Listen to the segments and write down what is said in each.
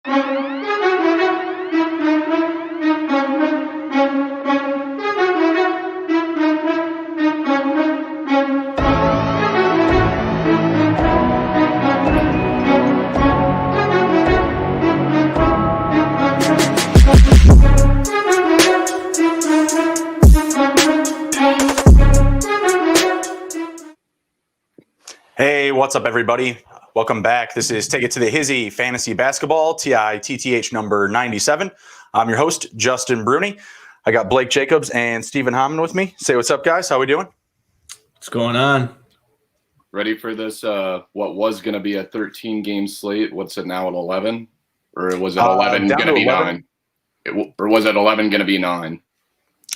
Hey, what's up, everybody? Welcome back. This is Take It to the Hizzy Fantasy Basketball, TITTH number 97. I'm your host, Justin Bruni. I got Blake Jacobs and Stephen Hammond with me. Say what's up, guys. How we doing? What's going on? Ready for this, what was going to be a 13-game slate? What's it now at 11? Or was it 11 going to be 9? Or was it 11 going to be 9?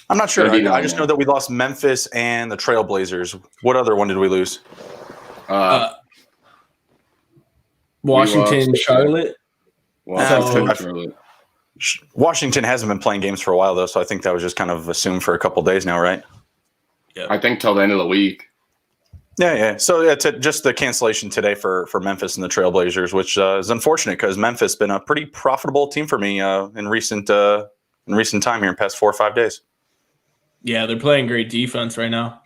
I'm not sure. I just know that we lost Memphis and the Trailblazers. What other one did we lose? Washington, Charlotte. Washington hasn't been playing games for a while, though, so I think that was just kind of assumed for a couple days now, right? Yeah, I think till the end of the week. Yeah. So it's just the cancellation today for Memphis and the Trailblazers, which is unfortunate because Memphis has been a pretty profitable team for me in recent time here in the past 4 or 5 days. Yeah, they're playing great defense right now.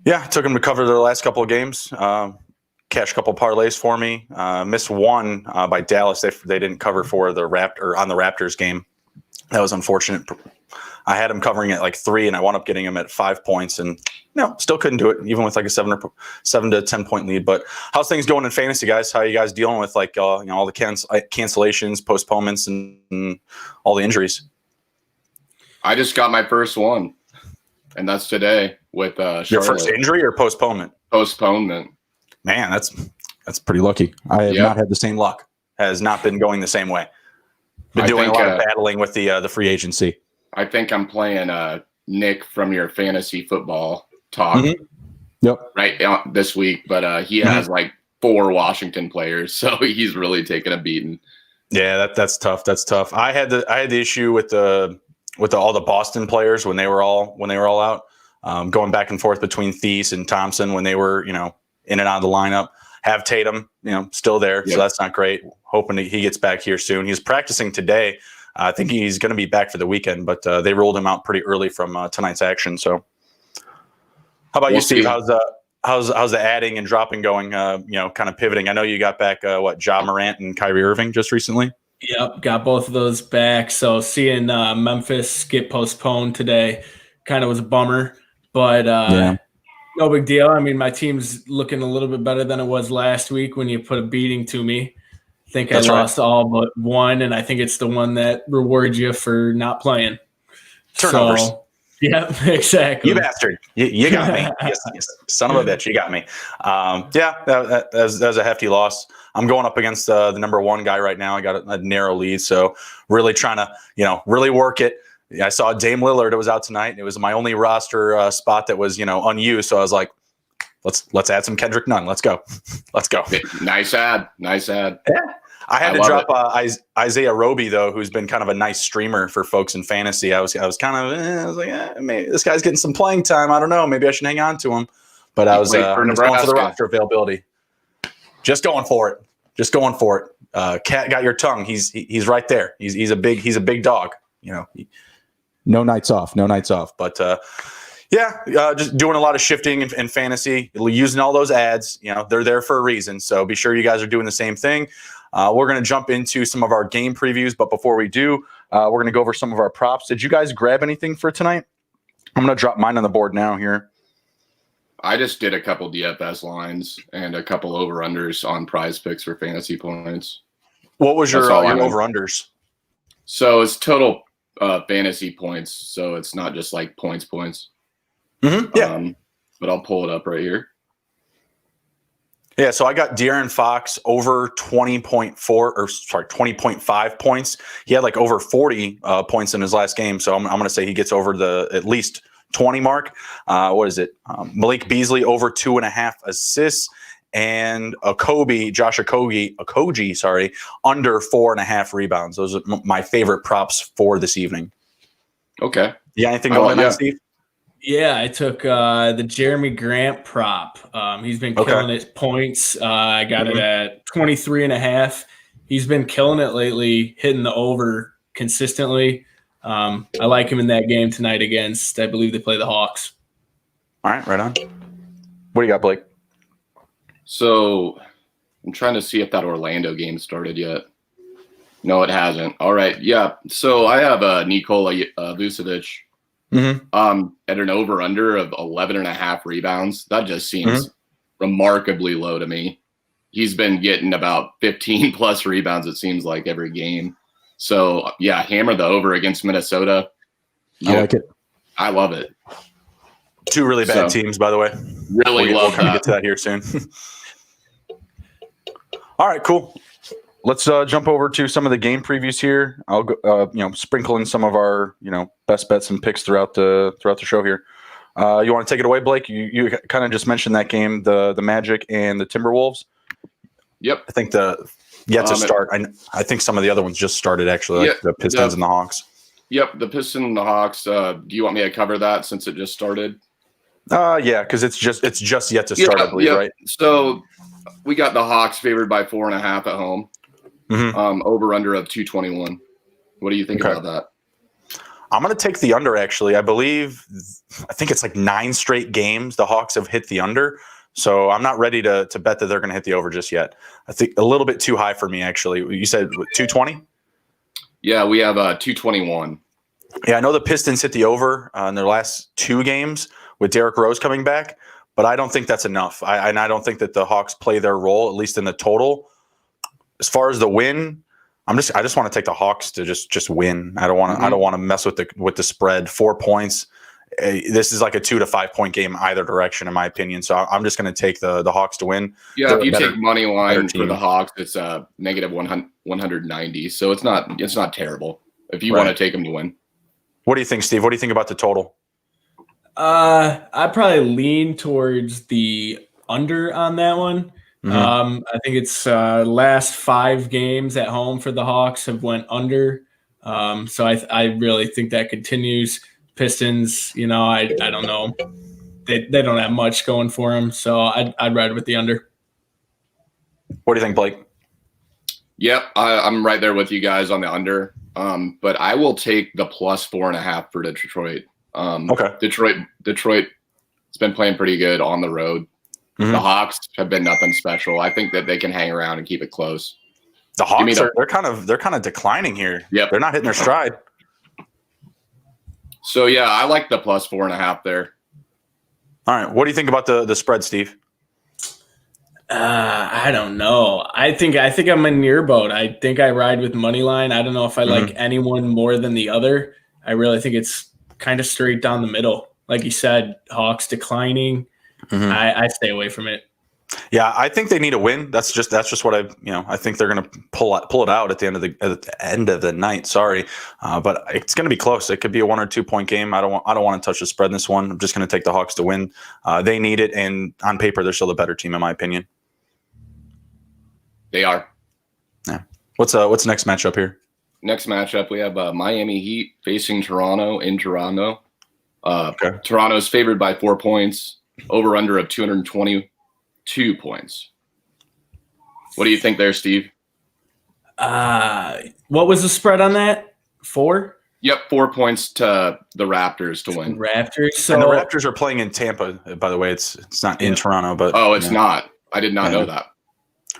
Yeah, took them to cover their last couple of games. Cash a couple parlays for me. Missed one by Dallas. They didn't cover for the on the Raptors game. That was unfortunate. I had them covering at like 3, and I wound up getting them at 5 points, and still couldn't do it, even with like a 7 to 10 point lead. But how's things going in fantasy, guys? How are you guys dealing with like all the cancellations, postponements, and all the injuries? I just got my first one, and that's today with Charlotte. Your first injury or postponement? Postponement. Man, that's pretty lucky. I have not had the same luck. Has not been going the same way. Been doing a lot of battling with the free agency. I think I'm playing Nick from your fantasy football talk. Mm-hmm. Yep. Right this week, but he has like 4 Washington players, so he's really taking a beating. Yeah, that's tough. That's tough. I had the issue with all the Boston players when they were all out, going back and forth between Thies and Thompson when they were in and out of the lineup. Have Tatum, still there, so that's not great. Hoping he gets back here soon. He's practicing today. I think he's going to be back for the weekend, but they ruled him out pretty early from tonight's action. So, how about you, Steve? How's the adding and dropping going? Kind of pivoting. I know you got back Ja Morant and Kyrie Irving just recently. Yep, got both of those back. So seeing Memphis get postponed today kind of was a bummer, but no big deal. I mean, my team's looking a little bit better than it was last week when you put a beating to me. I think I lost all but one, and I think it's the one that rewards you for not playing. Turnovers. So, yeah, exactly. You bastard. You got me. Yes, son of a bitch, you got me. That was a hefty loss. I'm going up against the number 1 guy right now. I got a narrow lead, so really trying to, really work it. I saw Dame Lillard was out tonight. It was my only roster spot that was, unused. So I was like, let's add some Kendrick Nunn. Let's go. Nice ad. Yeah. I had to drop Isaiah Roby, though, who's been kind of a nice streamer for folks in fantasy. I was kind of, maybe this guy's getting some playing time. I don't know. Maybe I should hang on to him. But I was going for the roster availability. Just going for it. Cat got your tongue. He's right there. He's a big dog. No nights off. But just doing a lot of shifting in fantasy, using all those ads. They're there for a reason. So be sure you guys are doing the same thing. We're going to jump into some of our game previews, but before we do, we're going to go over some of our props. Did you guys grab anything for tonight? I'm going to drop mine on the board now here. I just did a couple DFS lines and a couple over-unders on Prize Picks for fantasy points. What was your over-unders? So it's total fantasy points, so it's not just like points. Mm-hmm. Yeah. But I'll pull it up right here. Yeah, so I got De'Aaron Fox over 20.5 points. He had like over 40 points in his last game, so I'm going to say he gets over the at least 20 mark. What is it? Malik Beasley over 2.5 assists, and Josh Okogie, under 4.5 rebounds. Those are my favorite props for this evening. Okay. You got anything going on, Steve? Yeah, I took the Jeremy Grant prop. He's been killing his points. I got it at 23.5. He's been killing it lately, hitting the over consistently. I like him in that game tonight against, I believe they play the Hawks. All right, right on. What do you got, Blake? So I'm trying to see if that Orlando game started yet. No, it hasn't. All right, yeah. So I have Nikola Vucevic at an over-under of 11.5 rebounds. That just seems remarkably low to me. He's been getting about 15-plus rebounds, it seems like, every game. So, yeah, hammer the over against Minnesota. Yeah, I like it. I love it. Two really bad teams, by the way. Really love that. We'll get to that here soon. All right, cool. Let's jump over to some of the game previews here. I'll go, sprinkle in some of our, best bets and picks throughout the show here. You want to take it away, Blake? You kind of just mentioned that game, the Magic and the Timberwolves. Yep. I think yet to start. I think some of the other ones just started actually, like the Pistons and the Hawks. Yep, the Pistons and the Hawks. Do you want me to cover that since it just started? Yeah, because it's just yet to start, I believe, right? So we got the Hawks favored by 4.5 at home. Over under of 221. What do you think about that? I'm going to take the under, actually. I think it's like 9 straight games the Hawks have hit the under. So I'm not ready to bet that they're going to hit the over just yet. I think a little bit too high for me, actually. You said 220? Yeah, we have 221. Yeah, I know the Pistons hit the over in their last 2 games with Derrick Rose coming back, but I don't think that's enough. I don't think that the Hawks play their role, at least in the total. As far as the win, I just want to take the Hawks to just win. I don't want to mess with the spread. 4 points. This is like a 2 to 5 point game either direction, in my opinion. So I'm just going to take the Hawks to win. Yeah, if you take money line for the Hawks, it's negative 190. So it's not terrible if you want to take them to win. What do you think, Steve? What do you think about the total? I probably lean towards the under on that one. I think it's last 5 games at home for the Hawks have went under. So I really think that continues. Pistons, I don't know. They don't have much going for them, so I'd ride with the under. What do you think, Blake? Yep, I'm right there with you guys on the under. But I will take the plus 4.5 for Detroit. Okay. Detroit has been playing pretty good on the road. The Hawks have been nothing special. I think that they can hang around and keep it close. The Hawks they're kind of declining here. Yep. They're not hitting their stride. So yeah, I like the plus 4.5 there. All right. What do you think about the spread, Steve? I don't know. I think I'm in your boat. I think I ride with money line. I don't know if I like anyone more than the other. I really think it's kind of straight down the middle. Like you said, Hawks declining. I stay away from it. Yeah, I think they need a win. That's just what I think they're going to pull it out at the end of the night. Sorry, but it's going to be close. It could be a 1 or 2 point game. I don't want to touch the spread in this one. I'm just going to take the Hawks to win. They need it, and on paper, they're still the better team in my opinion. They are. Yeah. What's the next matchup here? Next matchup, we have Miami Heat facing Toronto in Toronto. Toronto's favored by 4 points. Over under of 222 points. What do you think there, Steve? What was the spread on that? 4? Yep, 4 points to the Raptors to win. Raptors. So and the Raptors are playing in Tampa. By the way, it's not in Toronto, but it's not. I did not know that.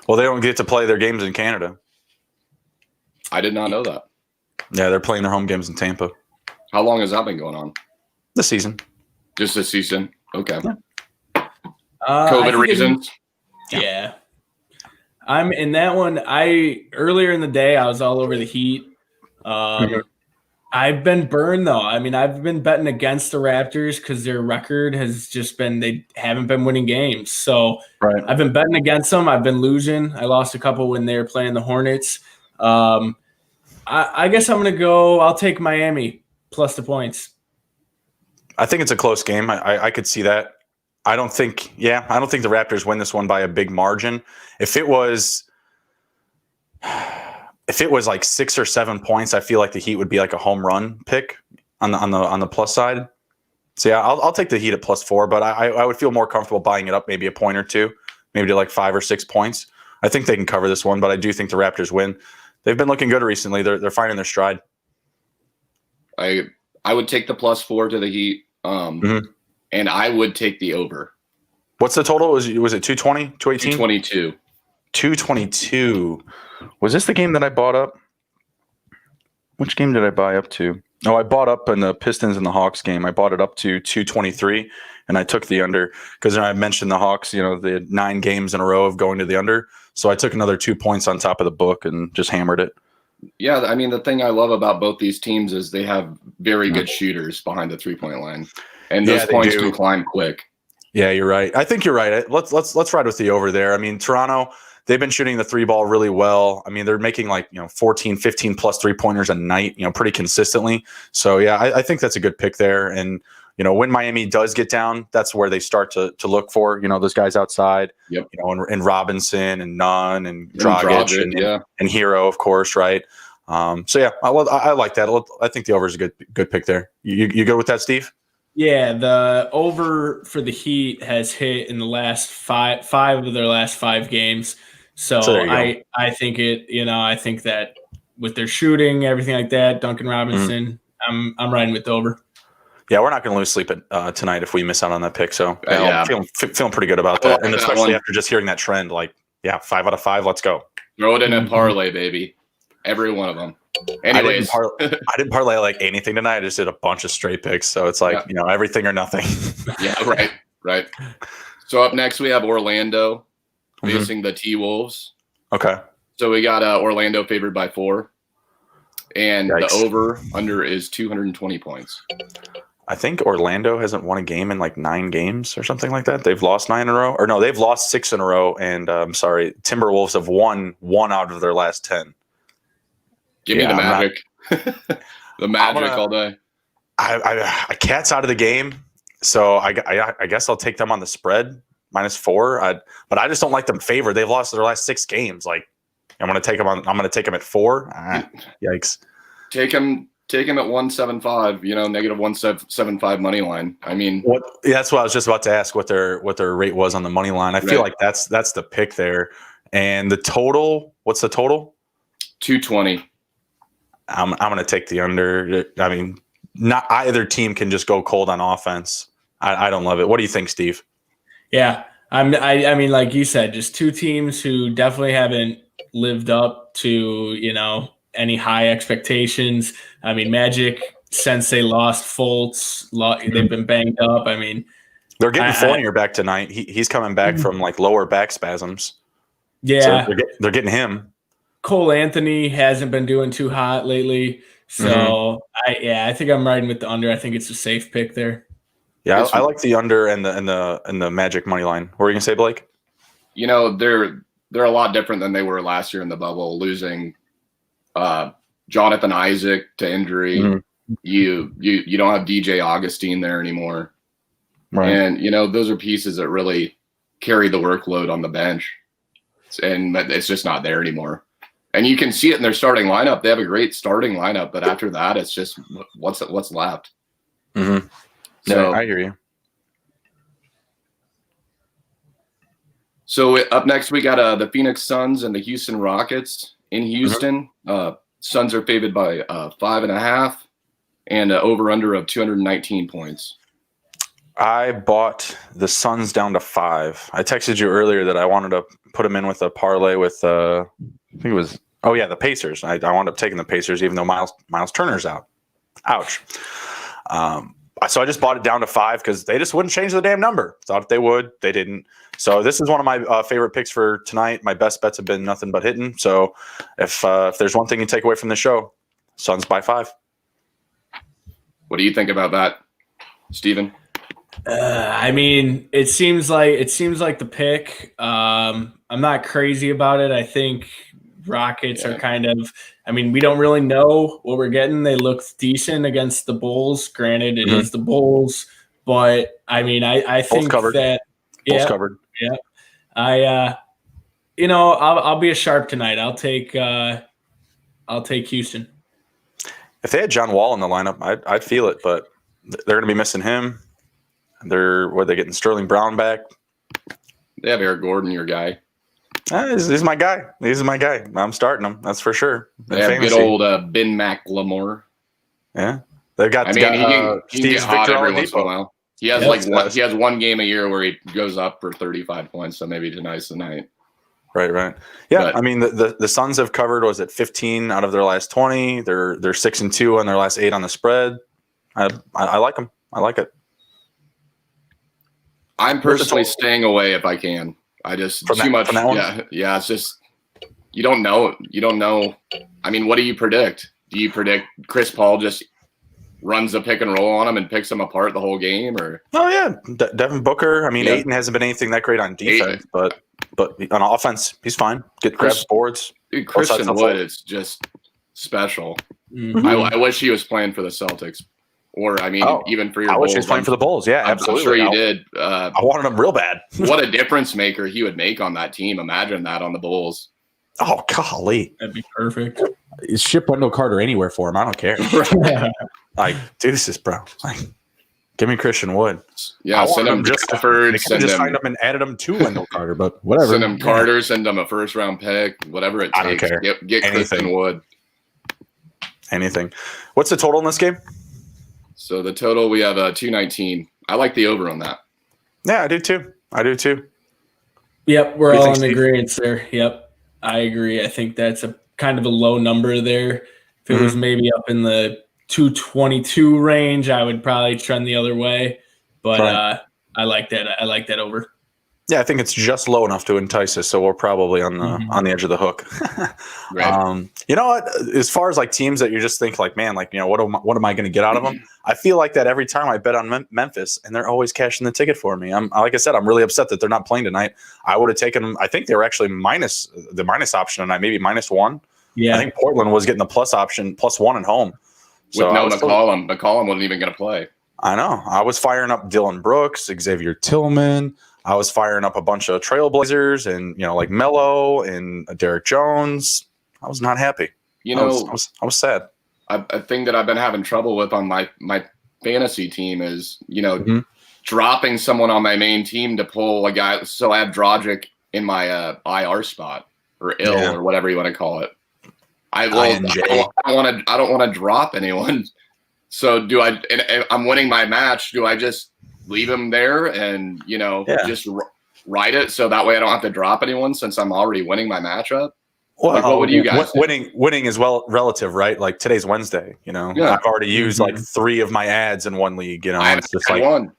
Well, they don't get to play their games in Canada. I did not know that. Yeah, they're playing their home games in Tampa. How long has that been going on? This season. Just this season. Okay. Yeah. COVID reasons. Yeah. I'm in that one. Earlier in the day, I was all over the Heat. I've been burned though. I mean, I've been betting against the Raptors because their record has just been they haven't been winning games. So I've been betting against them. I've been losing. I lost a couple when they were playing the Hornets. I guess I'm gonna go. I'll take Miami plus the points. I think it's a close game. I could see that. I don't think the Raptors win this one by a big margin. If it was like 6 or 7 points, I feel like the Heat would be like a home run pick on the plus side. So yeah, I'll take the Heat at +4, but I would feel more comfortable buying it up maybe a point or two, maybe to like 5 or 6 points. I think they can cover this one, but I do think the Raptors win. They've been looking good recently. They're finding their stride. I would take the +4 to the Heat, and I would take the over. What's the total? Was it 220, 218? 222. 222. Was this the game that I bought up? Which game did I buy up to? Oh, I bought up in the Pistons and the Hawks game. I bought it up to 223, and I took the under because I mentioned the Hawks, the 9 games in a row of going to the under. So I took another 2 points on top of the book and just hammered it. Yeah, I mean, the thing I love about both these teams is they have very good shooters behind the 3-point line, and those points can climb quick. Yeah, you're right. I think you're right. Let's ride with the over there. I mean, Toronto, they've been shooting the 3 ball really well. I mean, they're making 14, 15 plus 3-pointers a night, pretty consistently. So yeah, I think that's a good pick there. And when Miami does get down, that's where they start to look for those guys outside. Yep. And Robinson and Nunn and Dragic and Hero, of course, right? So yeah, I like that. I think the over is a good pick there. You good with that, Steve? Yeah, the over for the Heat has hit in the last five of their last 5 games. So I think I think that with their shooting, everything like that, Duncan Robinson, I'm riding with the over. Yeah, we're not going to lose sleep tonight if we miss out on that pick. So I'm feeling pretty good about that, and especially after just hearing that trend, 5 out of 5, let's go. Throw it in a parlay, baby. Every one of them. Anyways, I didn't parlay anything tonight. I just did a bunch of straight picks. So it's everything or nothing. Yeah, right. So up next we have Orlando facing the T-Wolves. Okay. So we got Orlando favored by 4, and the over under is 220 points. I think Orlando hasn't won a game in 9 games or something like that. They've lost 9 in a row, or no, they've lost 6 in a row. And I'm sorry, Timberwolves have won 1 out of their last 10. Give me the Magic. The Magic all day. I Cat's out of the game, so I guess I'll take them on the spread -4. But I just don't like them favored. They've lost their last 6 games. I'm going to take them on. I'm going to take them at 4. Yikes! Take them at 175. -175 money line. I mean, that's what I was just about to ask. What their rate was on the money line. I feel like that's the pick there. And the total. What's the total? 220. I'm going to take the under. I mean, not either team can just go cold on offense. I don't love it. What do you think, Steve? Yeah, I mean, like you said, just 2 teams who definitely haven't lived up to any high expectations. I mean, Magic, since they lost Fultz, they've been banged up. I mean, they're getting Fournier back tonight. He's coming back from lower back spasms. Yeah, so they're getting him. Cole Anthony hasn't been doing too hot lately, so I think I'm riding with the under. I think it's a safe pick there. Yeah, I like the under and the Magic money line. What were you gonna say, Blake? They're a lot different than they were last year in the bubble, losing Jonathan Isaac to injury. Mm-hmm. You don't have DJ Augustine there anymore, right? And those are pieces that really carry the workload on the bench, and it's just not there anymore. And you can see it in their starting lineup. They have a great starting lineup, but after that, it's just what's left. Mm-hmm. So, yeah, I hear you. So up next, we got the Phoenix Suns and the Houston Rockets in Houston. Mm-hmm. Suns are favored by 5.5 and over-under of 219 points. I bought the Suns down to 5. I texted you earlier that I wanted to put them in with a parlay with I think it was the Pacers. I wound up taking the Pacers even though Miles Turner's out. Ouch. So I just bought it down to 5 because they just wouldn't change the damn number. Thought they would, they didn't. So this is one of my favorite picks for tonight. My best bets have been nothing but hitting. So if there's one thing you take away from the show, Suns by 5. What do you think about that, Steven? I mean, it seems like the pick. I'm not crazy about it. I think Rockets are kind of. I mean, we don't really know what we're getting. They look decent against the Bulls. Granted, it is the Bulls, but I mean, I think that Bulls covered. Yeah, I'll be a sharp tonight. I'll take Houston. If they had John Wall in the lineup, I'd feel it, but they're going to be missing him. They're getting Sterling Brown back. They have Eric Gordon, your guy. He's my guy. He's my guy. I'm starting him. That's for sure. They have good old Ben McLemore. Yeah, they've got. He can get hot every once in a while. He has he has one game a year where he goes up for 35 points. So maybe tonight's the night. Right. Yeah, I mean the Suns have covered 15 out of their last 20. They're 6-2 on their last 8 on the spread. I like them. I like it. I'm personally staying away if I can. I just too much. Yeah. It's just you don't know. I mean, what do you predict? Do you predict Chris Paul just runs a pick and roll on him and picks him apart the whole game? Or Devin Booker. I mean, Ayton hasn't been anything that great on defense, but on offense, he's fine. Grabs boards. Dude, Christian Wood is just special. Mm-hmm. I wish he was playing for the Celtics. Or, I mean, even for your Bulls. I wish he was playing for the Bulls. Yeah, absolutely. I'm sure you did. I wanted him real bad. What a difference maker he would make on that team. Imagine that on the Bulls. Oh, golly. That'd be perfect. Ship Wendell Carter anywhere for him. I don't care. Like, deuces, bro. Like, give me Christian Wood. Yeah, send him just signed him and added him to Wendell Carter, but whatever. Send him Carter, send him a first-round pick, whatever it takes. I don't care. Get Christian Wood. Anything. What's the total in this game? So the total, we have 219. I like the over on that. Yeah, I do too. Yep, we're all in agreement there. Yep, I agree. I think that's a kind of a low number there. If it was maybe up in the 222 range, I would probably trend the other way. But I like that. I like that over. Yeah, I think it's just low enough to entice us, so we're probably on the edge of the hook. Right. You know what? As far as like teams that you just think like, man, like, you know, what am I going to get out of them? I feel like that every time I bet on Memphis, and they're always cashing the ticket for me. Like I said, I'm really upset that they're not playing tonight. I would have taken them. I think they were actually minus option tonight, maybe -1. Yeah, I think Portland was getting the plus option, +1 at home. So with McCollum. McCollum wasn't even going to play. I know. I was firing up Dylan Brooks, Xavier Tillman. I was firing up a bunch of Trailblazers and, you know, like Melo and Derek Jones. I was not happy. You know, I was sad. A thing that I've been having trouble with on my fantasy team is, you know, dropping someone on my main team to pull a guy. So I have Dragic in my IR spot or or whatever you want to call it. I don't want to drop anyone. So I'm winning my match. Do I just leave him there and, you know, just ride it so that way I don't have to drop anyone since I'm already winning my matchup? Well, like, what would you guys winning is relative, right? Like today's Wednesday, you know, I've already used like 3 of my ads in one league, you know, it's just like one.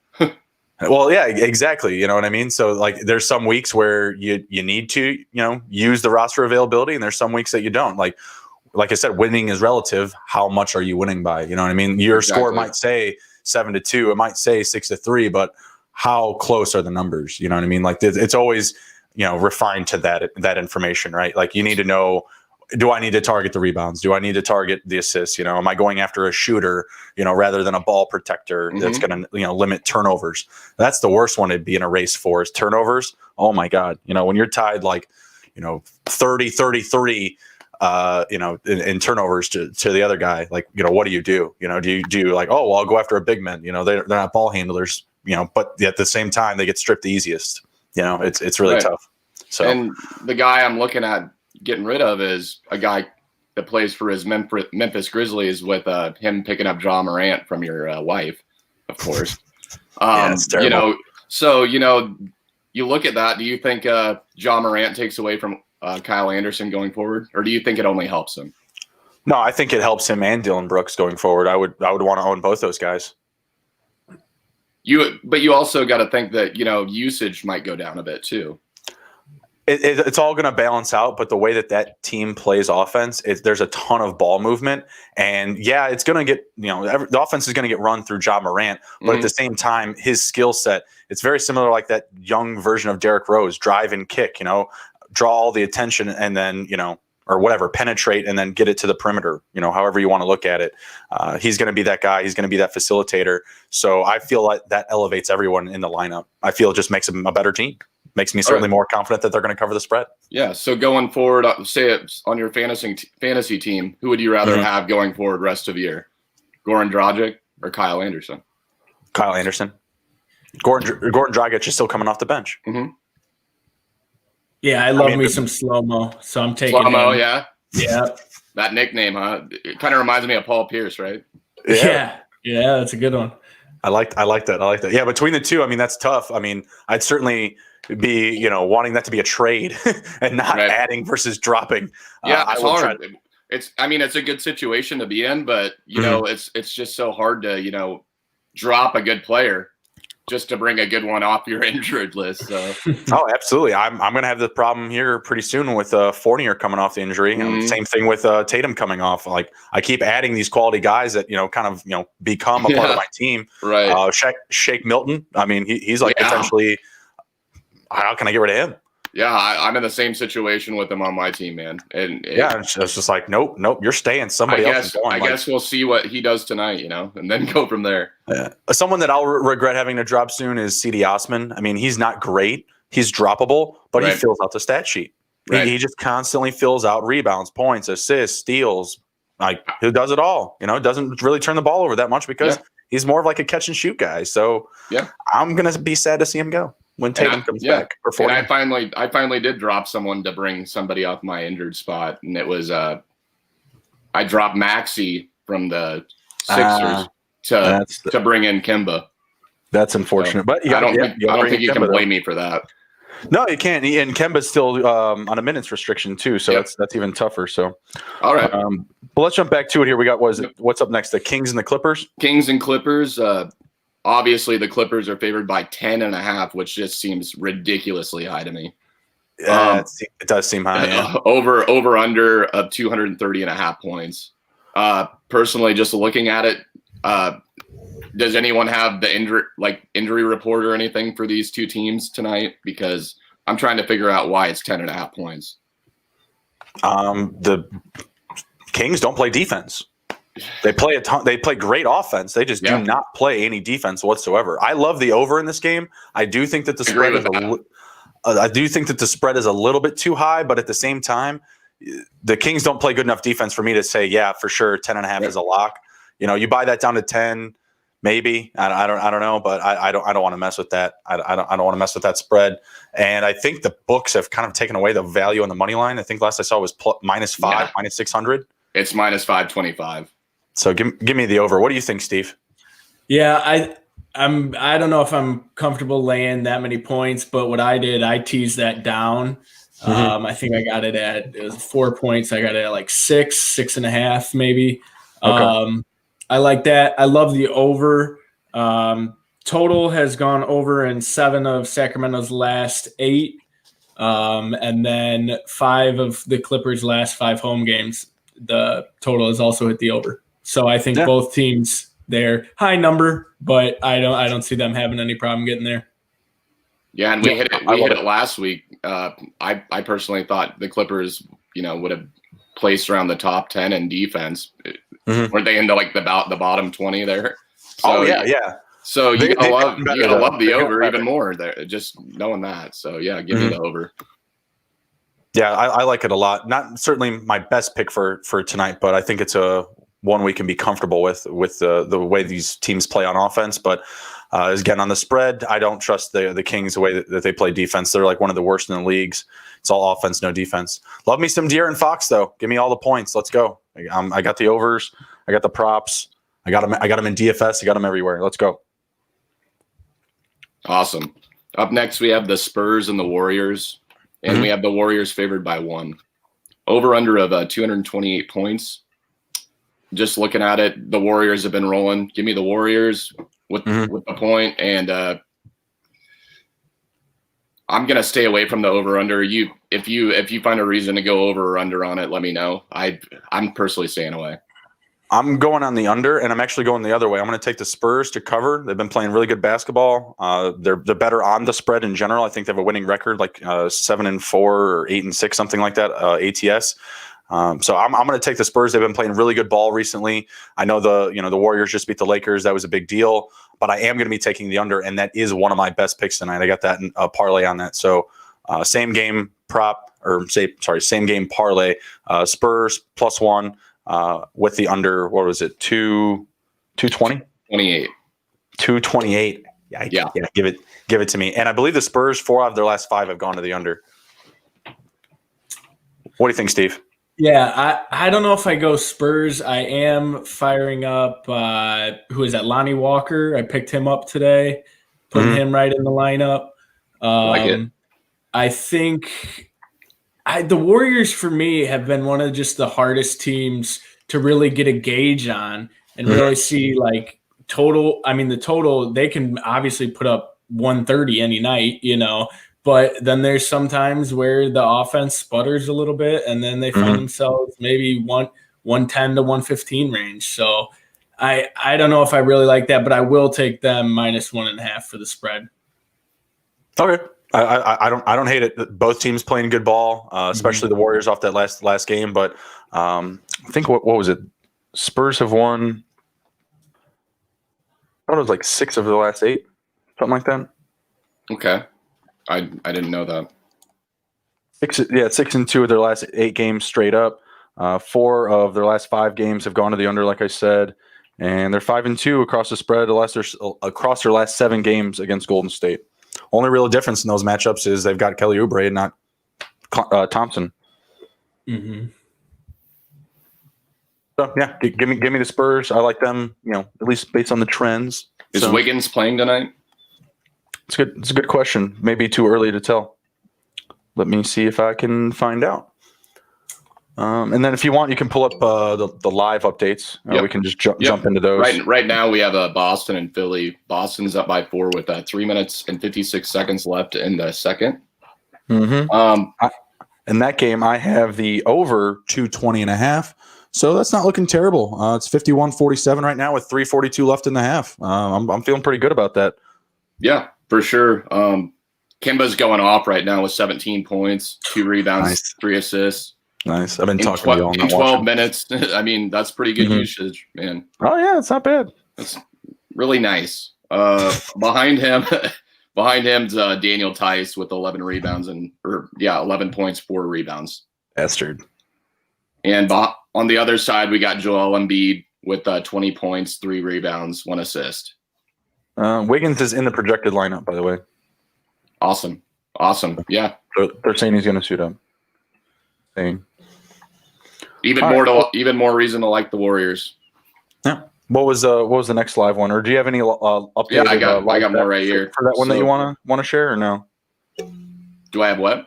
Well, yeah, exactly. You know what I mean? So like there's some weeks where you need to, you know, use the roster availability, and there's some weeks that you don't. Like I said, winning is relative. How much are you winning by? You know what I mean? Your score might say 7-2, it might say 6-3, but how close are the numbers? You know what I mean? Like it's always, you know, refined to that information, right? Like you need to know, do I need to target the rebounds? Do I need to target the assists? You know, am I going after a shooter, you know, rather than a ball protector that's going to, you know, limit turnovers? That's the worst one to be in a race for is turnovers. Oh my God. You know, when you're tied like, you know, 30-33, you know, in turnovers to the other guy, like, you know, what do? You know, do you like, oh, well, I'll go after a big man, you know, they're not ball handlers, you know, but at the same time, they get stripped the easiest, you know, it's really tough. So, and the guy I'm looking at getting rid of is a guy that plays for his Memphis Grizzlies with him picking up Ja Morant from your wife, of course. You know, so, you know, you look at that. Do you think Ja Morant takes away from Kyle Anderson going forward, or do you think it only helps him? No, I think it helps him and Dylan Brooks going forward. I would want to own both those guys. But you also got to think that, you know, usage might go down a bit too. It's all going to balance out, but the way that team plays offense, there's a ton of ball movement, and it's going to get, you know, the offense is going to get run through Ja Morant, but at the same time, his skill set, it's very similar like that young version of Derrick Rose, drive and kick, you know, draw all the attention and then, you know, or whatever, penetrate and then get it to the perimeter, you know, however you want to look at it. He's going to be that guy. He's going to be that facilitator. So I feel like that elevates everyone in the lineup. I feel it just makes them a better team. Makes me certainly more confident that they're going to cover the spread. Yeah. So going forward, say it's on your fantasy team, who would you rather have going forward rest of the year? Goran Dragic or Kyle Anderson? Kyle Anderson. Goran Dragic is still coming off the bench. Yeah, I love me some slow-mo, so I'm taking slow-mo, him. yeah? Yeah. That nickname, huh? It kind of reminds me of Paul Pierce, right? Yeah, that's a good one. I like that. Yeah, between the two, I mean, that's tough. I mean, I'd certainly be, wanting that to be a trade and not adding versus dropping. Yeah, it's hard. It's a good situation to be in, but it's just so hard to, drop a good player just to bring a good one off your injured list. So. Oh, absolutely. I'm going to have the problem here pretty soon with Fournier coming off the injury. Same thing with Tatum coming off. Like, I keep adding these quality guys that become a part of my team. Right. Shake Milton. I mean, he's like potentially. How can I get rid of him? Yeah, I'm in the same situation with him on my team, man. And it's just like, nope, you're staying. Somebody else is going. I guess we'll see what he does tonight, and then go from there. Someone that I'll regret having to drop soon is CD Osman. I mean, he's not great. He's droppable, but he fills out the stat sheet. Right. He just constantly fills out rebounds, points, assists, steals. Like, he does it all. Doesn't really turn the ball over that much because he's more of like a catch and shoot guy. So I'm gonna be sad to see him go when Tatum comes back. And I finally did drop someone to bring somebody off my injured spot, and it was I dropped Maxey from the Sixers to bring in Kemba. That's unfortunate, but I don't think you can blame me for that. No, you can't. And Kemba's still on a minutes restriction too, so that's even tougher. So, all right. But let's jump back to it here. We got what's up next? The Kings and the Clippers. Kings and Clippers. Obviously, the Clippers are favored by 10.5, which just seems ridiculously high to me. It does seem high. Yeah. Over under of 230.5 points. Personally, just looking at it, does anyone have the injury report or anything for these two teams tonight? Because I'm trying to figure out why it's 10.5 points. The Kings don't play defense. They play a ton. They play great offense. They just do not play any defense whatsoever. I love the over in this game. I do think that the spread is a little bit too high, but at the same time, the Kings don't play good enough defense for me to say, yeah, for sure, 10.5 is a lock. You buy that down to 10, maybe. I don't know, but I don't want to mess with that. I don't want to mess with that spread. And I think the books have kind of taken away the value on the money line. I think last I saw was -5, -600. It's -525. So give me the over. What do you think, Steve? Yeah, I don't know if I'm comfortable laying that many points, but what I did, I teased that down. I think I got it was 4 points. I got it at like 6.5, maybe. Okay. I like that. I love the over. Total has gone over in 7 of Sacramento's last 8. And then 5 of the Clippers' last 5 home games. The total has also hit the over. So I think both teams, they're high number, but I don't see them having any problem getting there. Yeah, and we hit it last week. I personally thought the Clippers, would have placed around the top 10 in defense. Weren't they into like the bottom 20 there? So, yeah. So you gotta love the over even more there, just knowing that. So yeah, give me the over. Yeah, I like it a lot. Not certainly my best pick for tonight, but I think it's a one we can be comfortable with the way these teams play on offense. But again, on the spread, I don't trust the Kings the way that they play defense. They're like one of the worst in the leagues. It's all offense, no defense. Love me some De'Aaron Fox though. Give me all the points. Let's go. I got the overs. I got the props. I got them in DFS. I got them everywhere. Let's go. Awesome. Up next, we have the Spurs and the Warriors, and we have the Warriors favored by 1. Over under of 228 points. Just looking at it, the Warriors have been rolling. Give me the Warriors with the point, and I'm gonna stay away from the over under. If you find a reason to go over or under on it, let me know. I'm personally staying away. I'm going on the under, and I'm actually going the other way. I'm going to take the Spurs to cover. They've been playing really good basketball. They're better on the spread in general. I think they have a winning record, like 7-4 or 8-6, something like that. ATS. So I'm going to take the Spurs. They've been playing really good ball recently. I know the Warriors just beat the Lakers. That was a big deal. But I am going to be taking the under, and that is one of my best picks tonight. I got that in a parlay on that. So same game parlay. Spurs +1. With the under, what was it? 220? 28. 228. Yeah, give it to me. And I believe the Spurs, 4 out of their last 5 have gone to the under. What do you think, Steve? Yeah, I don't know if I go Spurs. I am firing up, who is that, Lonnie Walker. I picked him up today, putting him right in the lineup. Like it. I think the Warriors, for me, have been one of just the hardest teams to really get a gauge on and really see, like, total. I mean, the total, they can obviously put up 130 any night, but then there's sometimes where the offense sputters a little bit, and then they find themselves maybe 110 to 115 range. So I don't know if I really like that, but I will take them -1.5 for the spread. Okay. I don't hate it. Both teams playing good ball, especially the Warriors off that last game. But I think what was it? Spurs have won. I thought it was like 6 of the last 8, something like that. Okay. I didn't know that. 6 and 2 of their last 8 games straight up. 4 of their last 5 games have gone to the under, like I said, and they're 5 and 2 across the spread across their last 7 games against Golden State. Only real difference in those matchups is they've got Kelly Oubre and not Thompson. So yeah, give me the Spurs. I like them. At least based on the trends. Is Wiggins playing tonight? It's good. It's a good question. Maybe too early to tell. Let me see if I can find out. And then if you want, you can pull up the live updates. We can just jump into those. Right now, we have Boston and Philly. Boston's up by 4 with 3 minutes and 56 seconds left in the second. In that game, I have the over 220.5. So that's not looking terrible. It's 51-47 right now with 3:42 left in the half. I'm feeling pretty good about that. Yeah, for sure. Kemba's going off right now with 17 points, 2 rebounds, 3 assists. Nice. I've been talking to you all in 12 minutes. I mean, that's pretty good usage, man. Oh yeah, it's not bad. That's really nice. Behind him's Daniel Tice with 11 rebounds 11 points, 4 rebounds. Bastard. And on the other side, we got Joel Embiid with 20 points, 3 rebounds, 1 assist. Wiggins is in the projected lineup, by the way. Awesome. Yeah. So they're saying he's going to suit up. Saying. Even more reason to like the Warriors. Yeah. What was the next live one, or do you have any updated? Yeah, I got more right here for that one that you want to share, or no? Do I have what?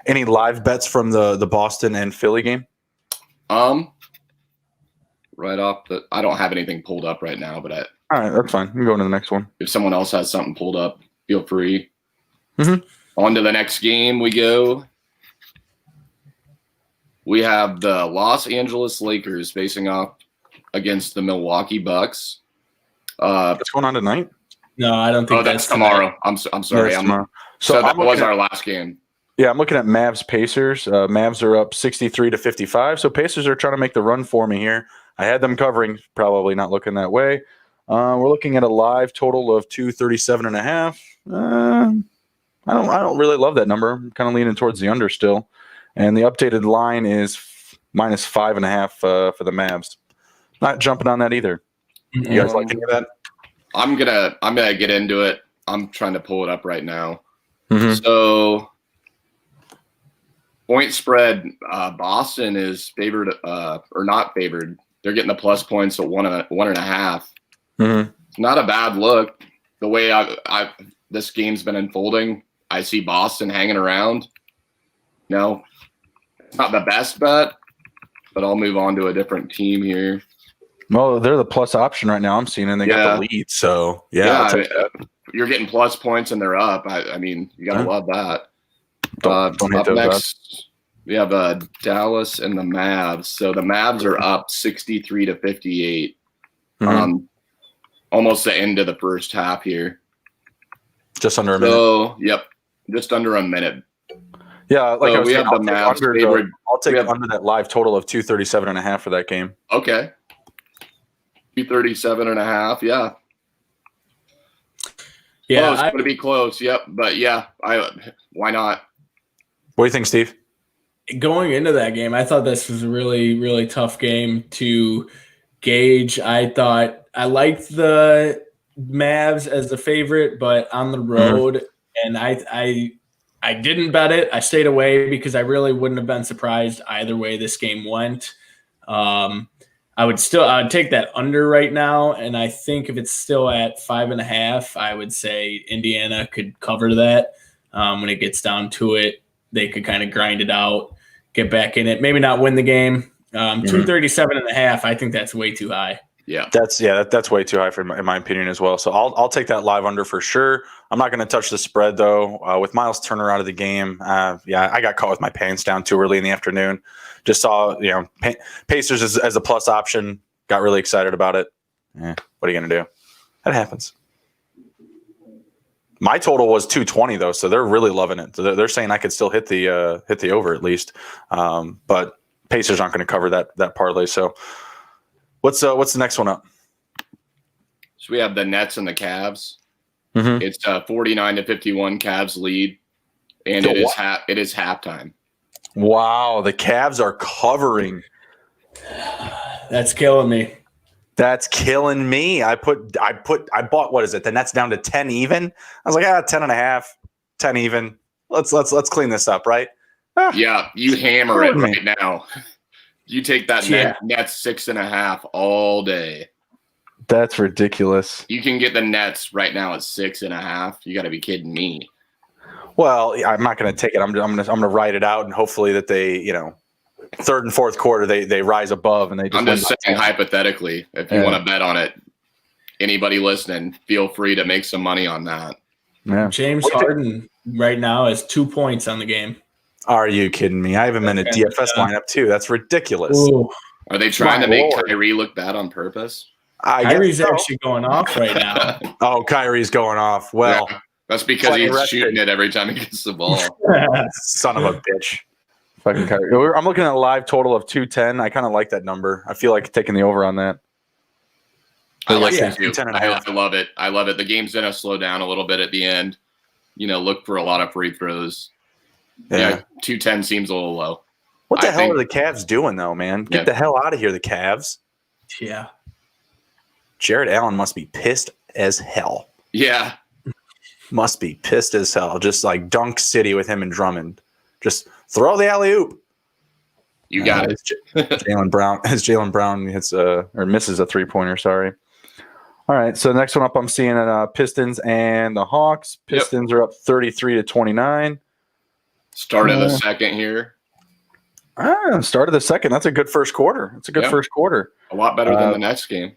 Any live bets from the Boston and Philly game? Right off I don't have anything pulled up right now, but all right, that's fine. We can go to the next one. If someone else has something pulled up, feel free. On to the next game we go. We have the Los Angeles Lakers facing off against the Milwaukee Bucks. What's going on tonight? No, I don't think that's tomorrow. I'm sorry. So that was our last game. Yeah, I'm looking at Mavs Pacers. Mavs are up 63-55. So Pacers are trying to make the run for me here. I had them covering, probably not looking that way. We're looking at a live total of 237.5. I don't really love that number. I'm kind of leaning towards the under still. And the updated line is -5.5 for the Mavs. Not jumping on that either. You guys like any of that? I'm gonna get into it. I'm trying to pull it up right now. So point spread, Boston is favored or not favored. They're getting the plus points at 1.5. Not a bad look. The way this game's been unfolding, I see Boston hanging around. No, not the best bet, but I'll move on to a different team here. Well, they're the plus option right now. I'm seeing, and they got the lead. So you're getting plus points and they're up. I mean, you gotta love that. Don't up next, we have Dallas and the Mavs. So the Mavs are up 63-58. Almost the end of the first half here. Just under a minute. So, yep, just under a minute. Yeah, like I was saying, I'll take under that live total of 237.5 for that game. Okay. 237.5, yeah. Yeah, it's going to be close, yep. But, yeah, why not? What do you think, Steve? Going into that game, I thought this was a really, really tough game to gauge. I thought I liked the Mavs as the favorite, but on the road, and I I didn't bet it. I stayed away because I really wouldn't have been surprised either way this game went. I'd take that under right now, and I think if it's still at 5.5, I would say Indiana could cover that. When it gets down to it, they could kind of grind it out, get back in it, maybe not win the game. 237.5, I think that's way too high. Yeah, that's way too high in my opinion as well. So I'll take that live under for sure. I'm not going to touch the spread though. With Miles Turner out of the game, I got caught with my pants down too early in the afternoon. Just saw Pacers as a plus option. Got really excited about it. What are you going to do? That happens. My total was 220 though, so they're really loving it. So they're saying I could still hit the over at least, but Pacers aren't going to cover that parlay. So. What's the next one up? So we have the Nets and the Cavs. Mm-hmm. It's 49-51 Cavs lead, and it is halftime. Wow, the Cavs are covering. That's killing me. That's killing me. I bought what is it? The Nets down to 10 even. I was like, 10.5, 10 even. Let's clean this up, right? Yeah, you hammer it right now. You take that Nets 6.5 all day. That's ridiculous. You can get the Nets right now at 6.5. You got to be kidding me. Well, I'm not going to take it. I'm going to ride it out, and hopefully that they, third and fourth quarter they rise above and they. I'm just saying hypothetically, if you want to bet on it, anybody listening, feel free to make some money on that. Yeah. James Harden right now has 2 points on the game. Are you kidding me? I have him in a DFS lineup too. That's ridiculous. Ooh. Are they trying to make Kyrie look bad on purpose? Kyrie's actually going off right now. Oh, Kyrie's going off. Well, that's because he's shooting it every time he gets the ball. Son of a bitch. Fucking Kyrie. I'm looking at a live total of 210. I kind of like that number. I feel like taking the over on that. I like it too. I love it. I love it. The game's going to slow down a little bit at the end. Look for a lot of free throws. Yeah, 210 seems a little low. What the hell are the Cavs doing, though, man? Get the hell out of here, the Cavs. Yeah. Jared Allen must be pissed as hell. Yeah. Must be pissed as hell. Just like Dunk City with him and Drummond. Just throw the alley-oop. You got it. Jaylen Brown hits or misses a three-pointer, sorry. All right, so the next one up I'm seeing Pistons and the Hawks. Pistons are up 33-29. Start of the second here. Start of the second. That's a good first quarter. It's a good first quarter. A lot better than the next game.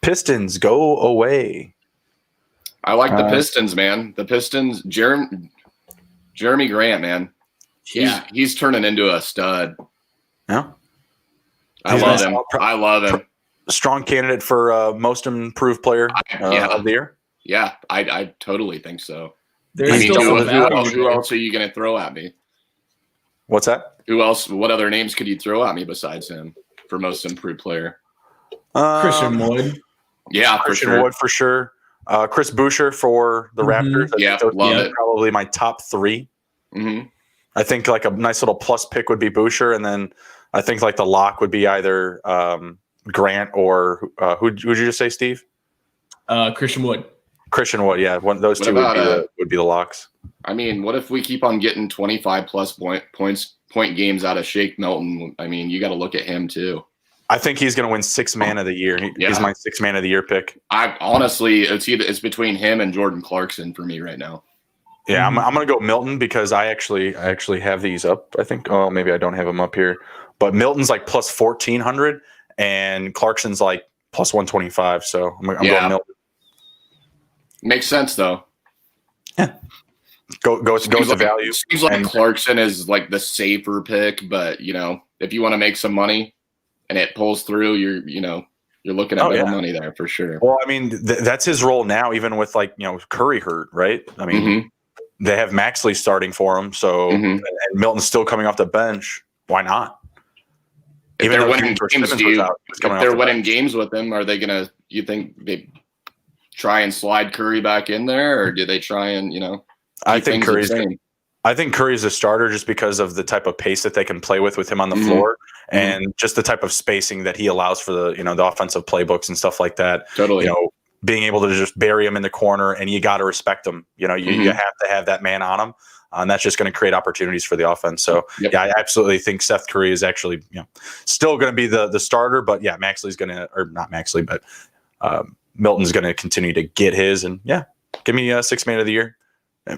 Pistons go away. I like the Pistons, man. The Pistons, Jeremy Grant, man. He's turning into a stud. Yeah. I love him. Strong candidate for most improved player of the year. Yeah, I totally think so. Who else are you going to throw at me? What's that? Who else? What other names could you throw at me besides him for most improved player? Christian Wood. Yeah, Christian Wood for sure. Chris Boucher for the Raptors. Love it. Probably my top three. Mm-hmm. I think like a nice little plus pick would be Boucher, and then I think like the lock would be either Grant or who'd you just say, Steve? Christian Wood. Christian Wood, yeah. Those two would be the locks. I mean, what if we keep on getting 25 plus point games out of Shake Milton? I mean, you got to look at him too. I think he's going to win sixth man of the year. He's my sixth man of the year pick. I honestly, it's between him and Jordan Clarkson for me right now. Yeah, I'm going to go Milton because I actually have these up. I think. Oh, maybe I don't have them up here, but Milton's like plus 1,400 and Clarkson's like plus 125. So I'm going Milton. Makes sense though. Yeah. Go to value. Seems like Clarkson is like the safer pick, but if you want to make some money and it pulls through, you're looking at money there for sure. Well, I mean, that's his role now, even with Curry hurt, right? I mean, they have Maxley starting for him, so and Milton's still coming off the bench. Why not? If they're winning games with him, are they gonna? You think they try and slide Curry back in there, or do they try and I think Curry's a starter just because of the type of pace that they can play with him on the floor and just the type of spacing that he allows for the the offensive playbooks and stuff like that. Totally. being able to just bury him in the corner, and you got to respect him. You have to have that man on him. And that's just going to create opportunities for the offense. So, yeah, I absolutely think Seth Curry is actually, still going to be the starter. But, yeah, Maxley's going to – or not Maxley, but Milton's going to continue to get his. And, yeah, give me sixth man of the year. I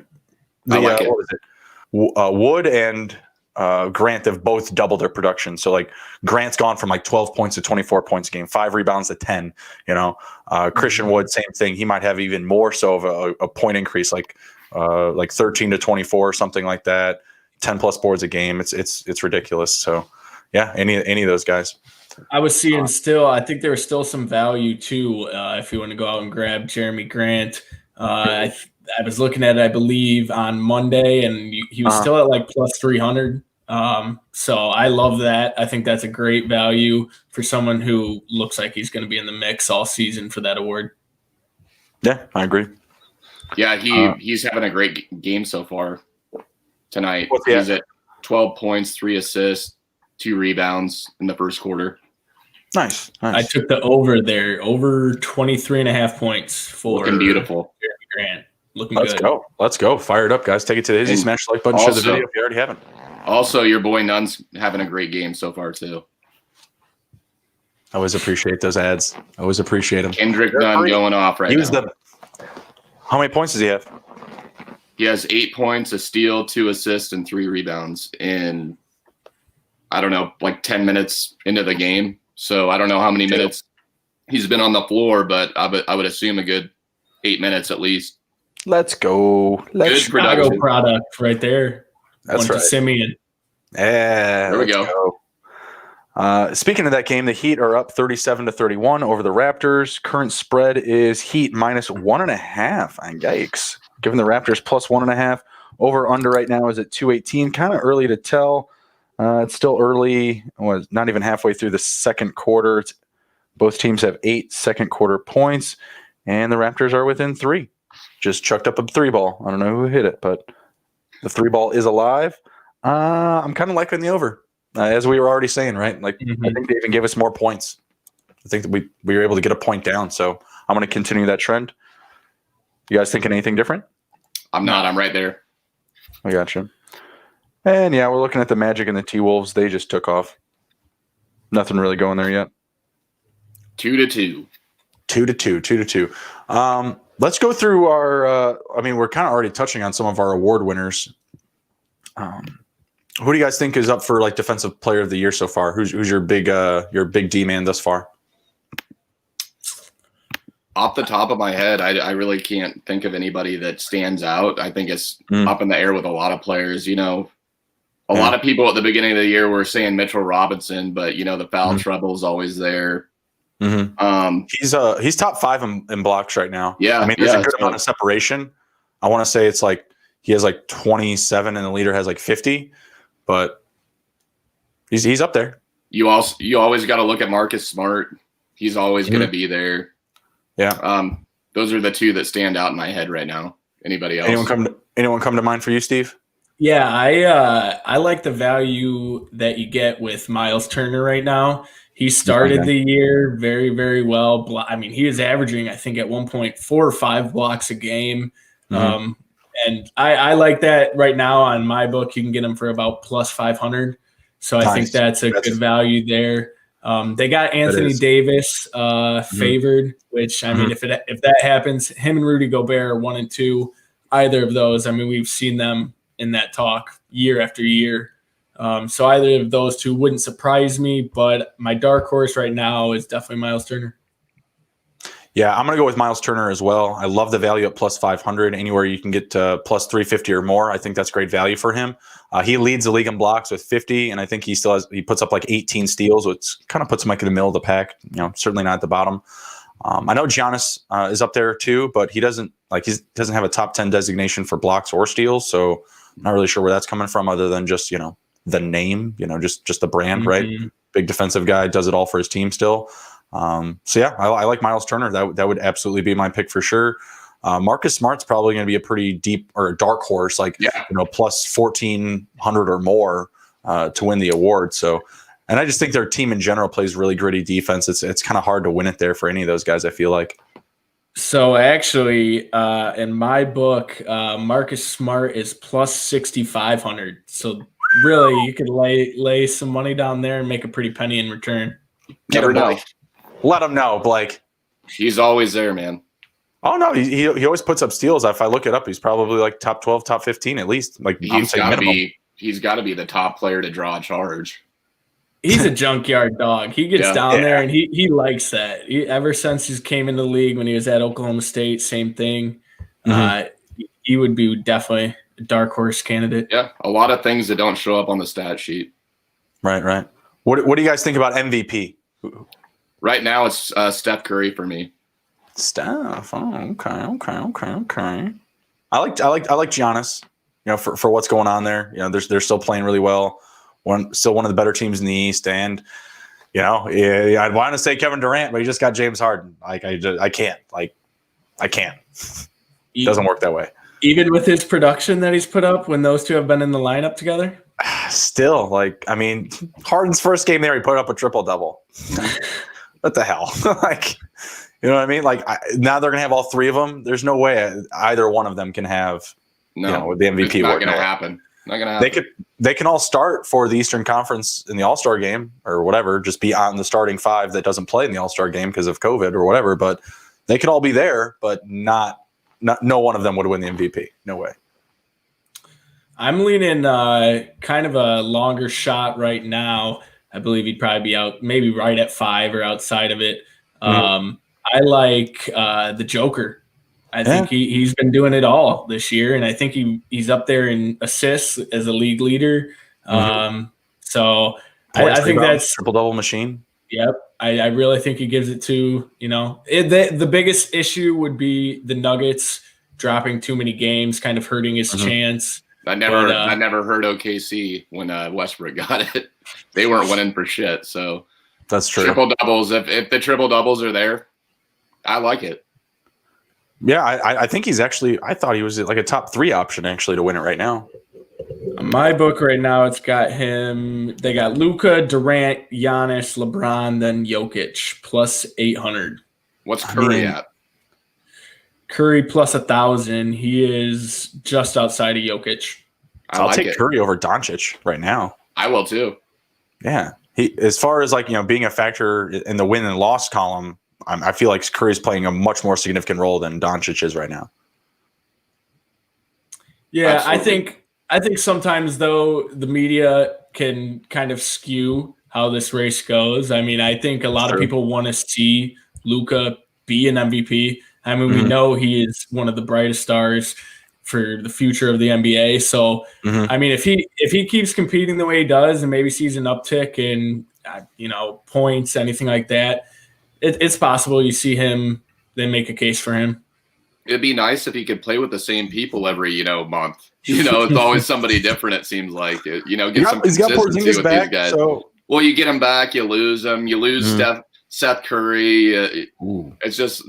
like it. What was it? Wood and Grant have both doubled their production. So, like, Grant's gone from, 12 points to 24 points a game, 5 rebounds to 10, Christian Wood, same thing. He might have even more so of a point increase, like 13 to 24 or something like that, 10 plus boards a game. It's ridiculous. So yeah, any of those guys. I was seeing I think there was still some value too. If you want to go out and grab Jeremy Grant, I was looking at it, I believe on Monday, and he was still at plus 300. So I love that. I think that's a great value for someone who looks like he's going to be in the mix all season for that award. Yeah, I agree. Yeah, he's having a great game so far tonight. He's at 12 points, 3 assists, 2 rebounds in the first quarter. Nice. I took the over there, over 23.5 points for looking beautiful. Jeremy Grant. Looking good. Let's go. Fire it up, guys. Take it to the Hizzy. Smash the like button. Share the video if you already haven't. Also, your boy Nunn's having a great game so far too. I always appreciate those ads. I always appreciate them. Kendrick Nunn going off right now. How many points does he have? He has 8 points, a steal, 2 assists, and 3 rebounds in, I don't know, 10 minutes into the game. So I don't know how many minutes he's been on the floor, but I would assume a good 8 minutes at least. Let's go. Good Chicago product right there. That's right. Simeon. Yeah. There we go. Speaking of that game, the Heat are up 37-31 over the Raptors. Current spread is Heat minus 1.5. Yikes. Giving the Raptors plus 1.5. Over under right now is at 218. Kind of early to tell. It's still early. Not even halfway through the second quarter. Both teams have 8 second quarter points, and the Raptors are within 3. Just chucked up a 3-ball. I don't know who hit it, but the 3-ball is alive. I'm kind of liking the over. As we were already saying, right? I think they even gave us more points. I think that we were able to get a point down. So I'm going to continue that trend. You guys thinking anything different? I'm not. I'm right there. I got you. And yeah, we're looking at the Magic and the T-Wolves. They just took off. Nothing really going there yet. 2-2. 2-2. Let's go through our. We're kind of already touching on some of our award winners. Who do you guys think is up for defensive player of the year so far? Who's your big D man thus far? Off the top of my head, I really can't think of anybody that stands out. I think it's up in the air with a lot of players. A lot of people at the beginning of the year were saying Mitchell Robinson, but the foul trouble is always there. He's top 5 in blocks right now. Yeah, there's a good amount of separation. I want to say it's he has 27 and the leader has 50. But he's up there. You always got to look at Marcus Smart. He's always going to be there. Yeah. Those are the 2 that stand out in my head right now. Anybody else? Anyone come to mind for you, Steve? Yeah, I like the value that you get with Miles Turner right now. He started the year very, very well. He was averaging, I think, at one point 4 or 5 blocks a game. And I like that right now on my book. You can get them for about plus 500. So I think that's a good value there. They got Anthony Davis favored, which if that happens, him and Rudy Gobert are 1 and 2. Either of those, we've seen them in that talk year after year. So either of those 2 wouldn't surprise me, but my dark horse right now is definitely Miles Turner. Yeah, I'm going to go with Miles Turner as well. I love the value at plus 500. Anywhere you can get to plus 350 or more, I think that's great value for him. He leads the league in blocks with 50, and I think he puts up 18 steals, which kind of puts him in the middle of the pack. Certainly not at the bottom. I know Giannis is up there too, but he doesn't have a top 10 designation for blocks or steals, so I'm not really sure where that's coming from, other than just the name, just the brand, right? Big defensive guy, does it all for his team still. So yeah, I like Miles Turner. That would absolutely be my pick for sure. Marcus Smart's probably going to be a pretty deep or a dark horse, plus 1,400 or more to win the award. So, and I just think their team in general plays really gritty defense. It's kind of hard to win it there for any of those guys, I feel like. So actually, in my book, Marcus Smart is plus 6,500. So really, you could lay some money down there and make a pretty penny in return. Get him, Blake. Let him know, Blake. He's always there, man. Oh no, he always puts up steals. If I look it up, he's probably like top 12, top 15 at least. Like he's got to be the top player to draw a charge. He's a junkyard dog. He gets down there and he likes that. Ever since he came into the league when he was at Oklahoma State, same thing. He would be definitely a dark horse candidate. Yeah, a lot of things that don't show up on the stat sheet. Right. What do you guys think about MVP? Right now, it's Steph Curry for me. Steph. Oh, okay. I like Giannis. For what's going on there. They're still playing really well. Still one of the better teams in the East, and I'd want to say Kevin Durant, but he just got James Harden. Like I can't. It doesn't work that way. Even with his production that he's put up when those two have been in the lineup together. Still, Harden's first game there, he put up a triple-double. What the hell? You know what I mean? Now they're gonna have all three of them. There's no way either one of them can have the MVP. It's not gonna happen. Not gonna happen. They can all start for the Eastern Conference in the All-Star game or whatever. Just be on the starting five that doesn't play in the All-Star game because of COVID or whatever. But they could all be there, but no one of them would win the MVP. No way. I'm leaning kind of a longer shot right now. I believe he'd probably be out maybe right at 5 or outside of it. I like the Joker. I think he's been doing it all this year, and I think he's up there in assists as a league leader. So I think that's triple-double machine. Yep. I really think he gives it to, the biggest issue would be the Nuggets dropping too many games, kind of hurting his chance. I never heard OKC when Westbrook got it. They weren't winning for shit. So that's true. Triple doubles. If the triple doubles are there, I like it. Yeah, I think he's actually. I thought he was like a top 3 option actually to win it right now. My book right now, it's got him. They got Luka, Durant, Giannis, LeBron, then Jokic plus 800. What's Curry at? Curry plus 1,000. He is just outside of Jokic. I'll take Curry over Doncic right now. I will too. Yeah, he as far as being a factor in the win and loss column, I feel like Curry's playing a much more significant role than Doncic is right now. Yeah, absolutely. I think sometimes though the media can kind of skew how this race goes. I mean, I think a lot of people want to see Luka be an MVP. I mean, we know he is one of the brightest stars for the future of the NBA. So, I mean, if he keeps competing the way he does and maybe sees an uptick in, points, anything like that, it's possible you see him, then make a case for him. It'd be nice if he could play with the same people every, month. It's always somebody different, it seems like. Get some consistency with these guys. So. Well, you get him back, you lose him. You lose Seth Curry. It's just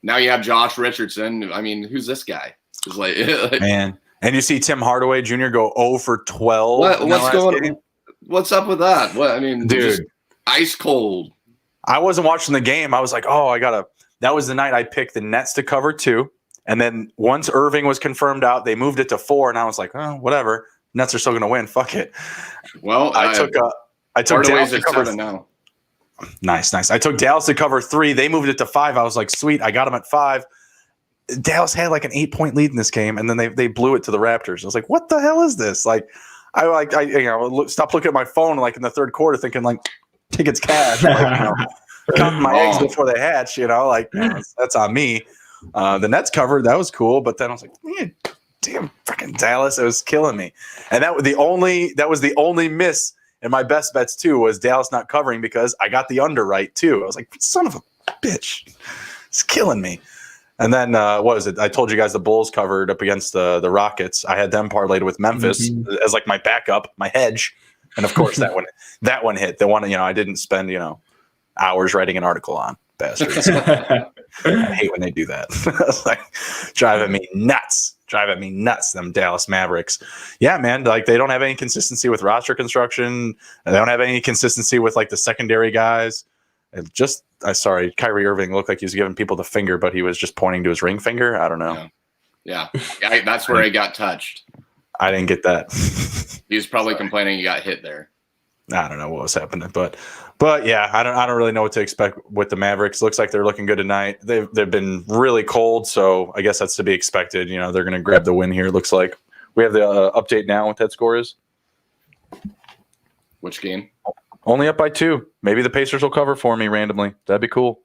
now you have Josh Richardson. I mean, who's this guy? It's like man. And you see Tim Hardaway Jr. go 0 for 12. What's going on? What's up with that? What I mean, dude, just ice cold. I wasn't watching the game. I was like, that was the night I picked the Nets to cover 2. And then once Irving was confirmed out, they moved it to 4. And I was like, oh, whatever. Nets are still going to win. Fuck it. Well, I took Dallas to cover 7 now. Nice. I took Dallas to cover 3. They moved it to 5. I was like, sweet. I got them at 5. Dallas had like an 8-point lead in this game, and then they blew it to the Raptors. I was like, what the hell is this? Like, I stopped looking at my phone like in the third quarter, thinking like, tickets cash. Counting my eggs before they hatch. That's on me. The Nets covered. That was cool. But then I was like, man, damn, freaking Dallas. It was killing me. And that was the only miss in my best bets too, was Dallas not covering because I got the under right too. I was like, son of a bitch. It's killing me. And then what was it? I told you guys the Bulls covered up against the Rockets. I had them parlayed with Memphis as like my backup, my hedge. And of course that one hit. The one, I didn't spend, hours writing an article on. Bastards. I hate when they do that. It's like driving me nuts, them Dallas Mavericks. Yeah, man, like they don't have any consistency with roster construction. And they don't have any consistency with like the secondary guys. It's just sorry, Kyrie Irving looked like he was giving people the finger, but he was just pointing to his ring finger. I don't know. Yeah. That's where he got touched. I didn't get that. He was probably complaining he got hit there. I don't know what was happening, but yeah, I don't really know what to expect with the Mavericks. Looks like they're looking good tonight. They've been really cold, so I guess that's to be expected. They're going to grab the win here. Looks like we have the update now. What that score is? Which game? Only up by 2. Maybe the Pacers will cover for me randomly. That'd be cool.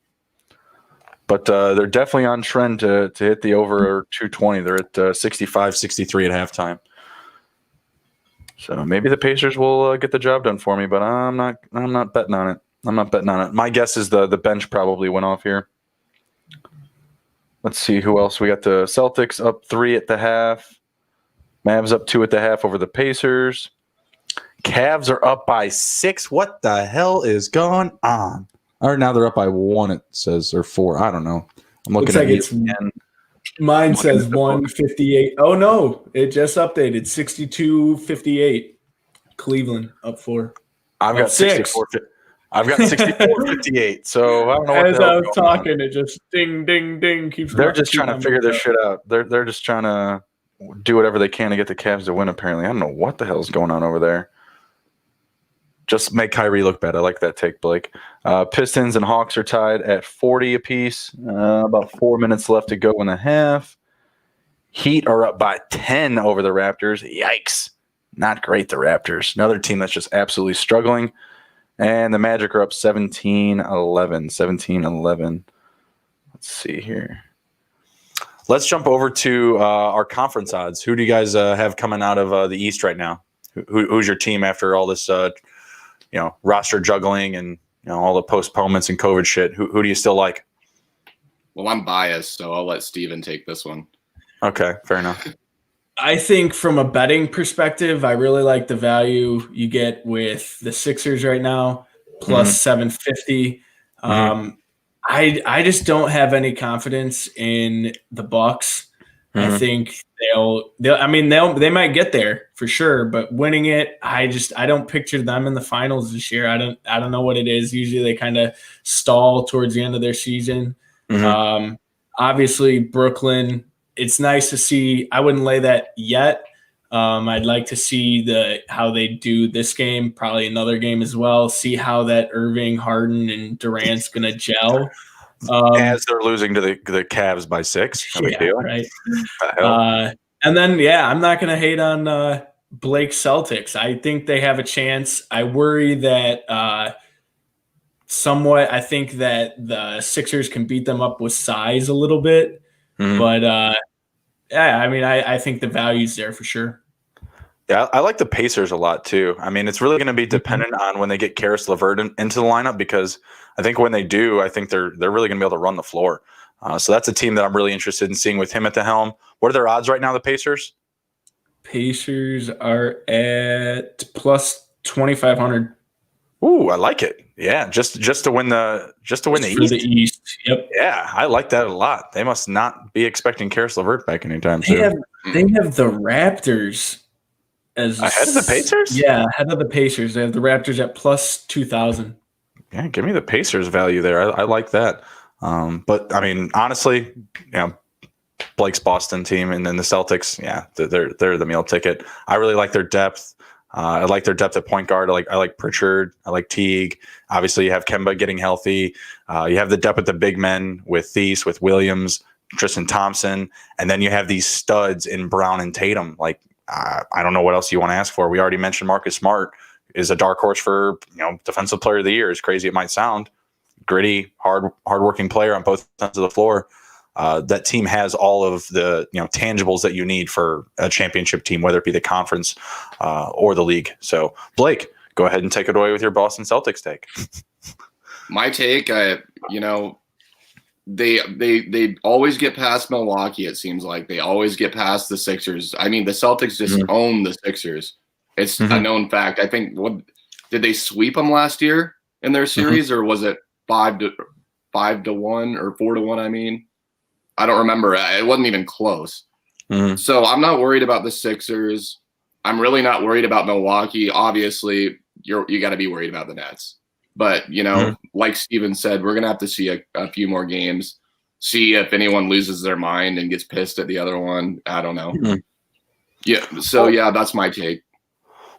But they're definitely on trend to hit the over 220. They're at 65-63 at halftime. So maybe the Pacers will get the job done for me, but I'm not betting on it. My guess is the bench probably went off here. Let's see who else. We got the Celtics up 3 at the half. Mavs up 2 at the half over the Pacers. Cavs are up by 6. What the hell is going on? Or now they're up by 1, it says, or 4. I don't know. I'm looking at it again. Mine says 158. Oh, no. It just updated. 62-58. Cleveland up 4. I've got 64. I've got 64-58. So I don't know what as I was talking, it just ding, ding, ding keeps. They're just trying to figure this shit out. They're just trying to do whatever they can to get the Cavs to win, apparently. I don't know what the hell's going on over there. Just make Kyrie look bad. I like that take, Blake. Pistons and Hawks are tied at 40 apiece. About 4 minutes left to go in the half. Heat are up by 10 over the Raptors. Yikes. Not great, the Raptors. Another team that's just absolutely struggling. And the Magic are up 17-11. 17-11. Let's see here. Let's jump over to our conference odds. Who do you guys have coming out of the East right now? Who's your team after all this roster juggling and all the postponements and COVID shit? Who do you still like? Well, I'm biased, so I'll let Steven take this one. Okay, fair enough. I think from a betting perspective, I really like the value you get with the Sixers right now, plus 750. I just don't have any confidence in the Bucks. I think they might get there for sure, but winning it, I don't picture them in the finals this year. I don't know what it is. Usually they kind of stall towards the end of their season. Obviously Brooklyn, it's nice to see. I wouldn't lay that yet. I'd like to see how they do this game, probably another game as well. See how that Irving, Harden, and Durant's gonna gel. As they're losing to the Cavs by 6. No big deal. Right. And then, I'm not going to hate on Blake Celtics. I think they have a chance. I worry that somewhat. I think that the Sixers can beat them up with size a little bit. But, I think the value's there for sure. Yeah, I like the Pacers a lot too. I mean, it's really going to be dependent on when they get Karis LeVert into the lineup, because I think when they do, I think they're really going to be able to run the floor. So that's a team that I'm really interested in seeing with him at the helm. What are their odds right now, the Pacers? Pacers are at plus 2,500. Ooh, I like it. Yeah, just to win the East. The East. Yep. Yeah, I like that a lot. They must not be expecting Karis LeVert back anytime soon. They have the Raptors as ahead of the Pacers? Yeah, ahead of the Pacers. They have the Raptors at plus 2,000. Yeah, give me the Pacers value there. I like that. But I mean, honestly, Blake's Boston team and then the Celtics, they're the meal ticket. I really like their depth. I like their depth at point guard. I like Pritchard. I like Teague. Obviously, you have Kemba getting healthy. You have the depth with the big men with Thies, with Williams, Tristan Thompson, and then you have these studs in Brown and Tatum. I don't know what else you want to ask for. We already mentioned Marcus Smart is a dark horse for defensive player of the year. As crazy it might sound, gritty, hardworking player on both sides of the floor. That team has all of the tangibles that you need for a championship team, whether it be the conference or the league. So Blake, go ahead and take it away with your Boston Celtics take. My take, they always get past Milwaukee. It seems like they always get past the Sixers. I mean, the Celtics just own the Sixers. It's a known fact. I think did they sweep them last year in their series, or was it 5-1 or 4-1? I mean, I don't remember. It wasn't even close. So I'm not worried about the Sixers. I'm really not worried about Milwaukee. Obviously, you got to be worried about the Nets. But, like Steven said, we're going to have to see a few more games, see if anyone loses their mind and gets pissed at the other one. I don't know. Mm-hmm. Yeah. So, that's my take.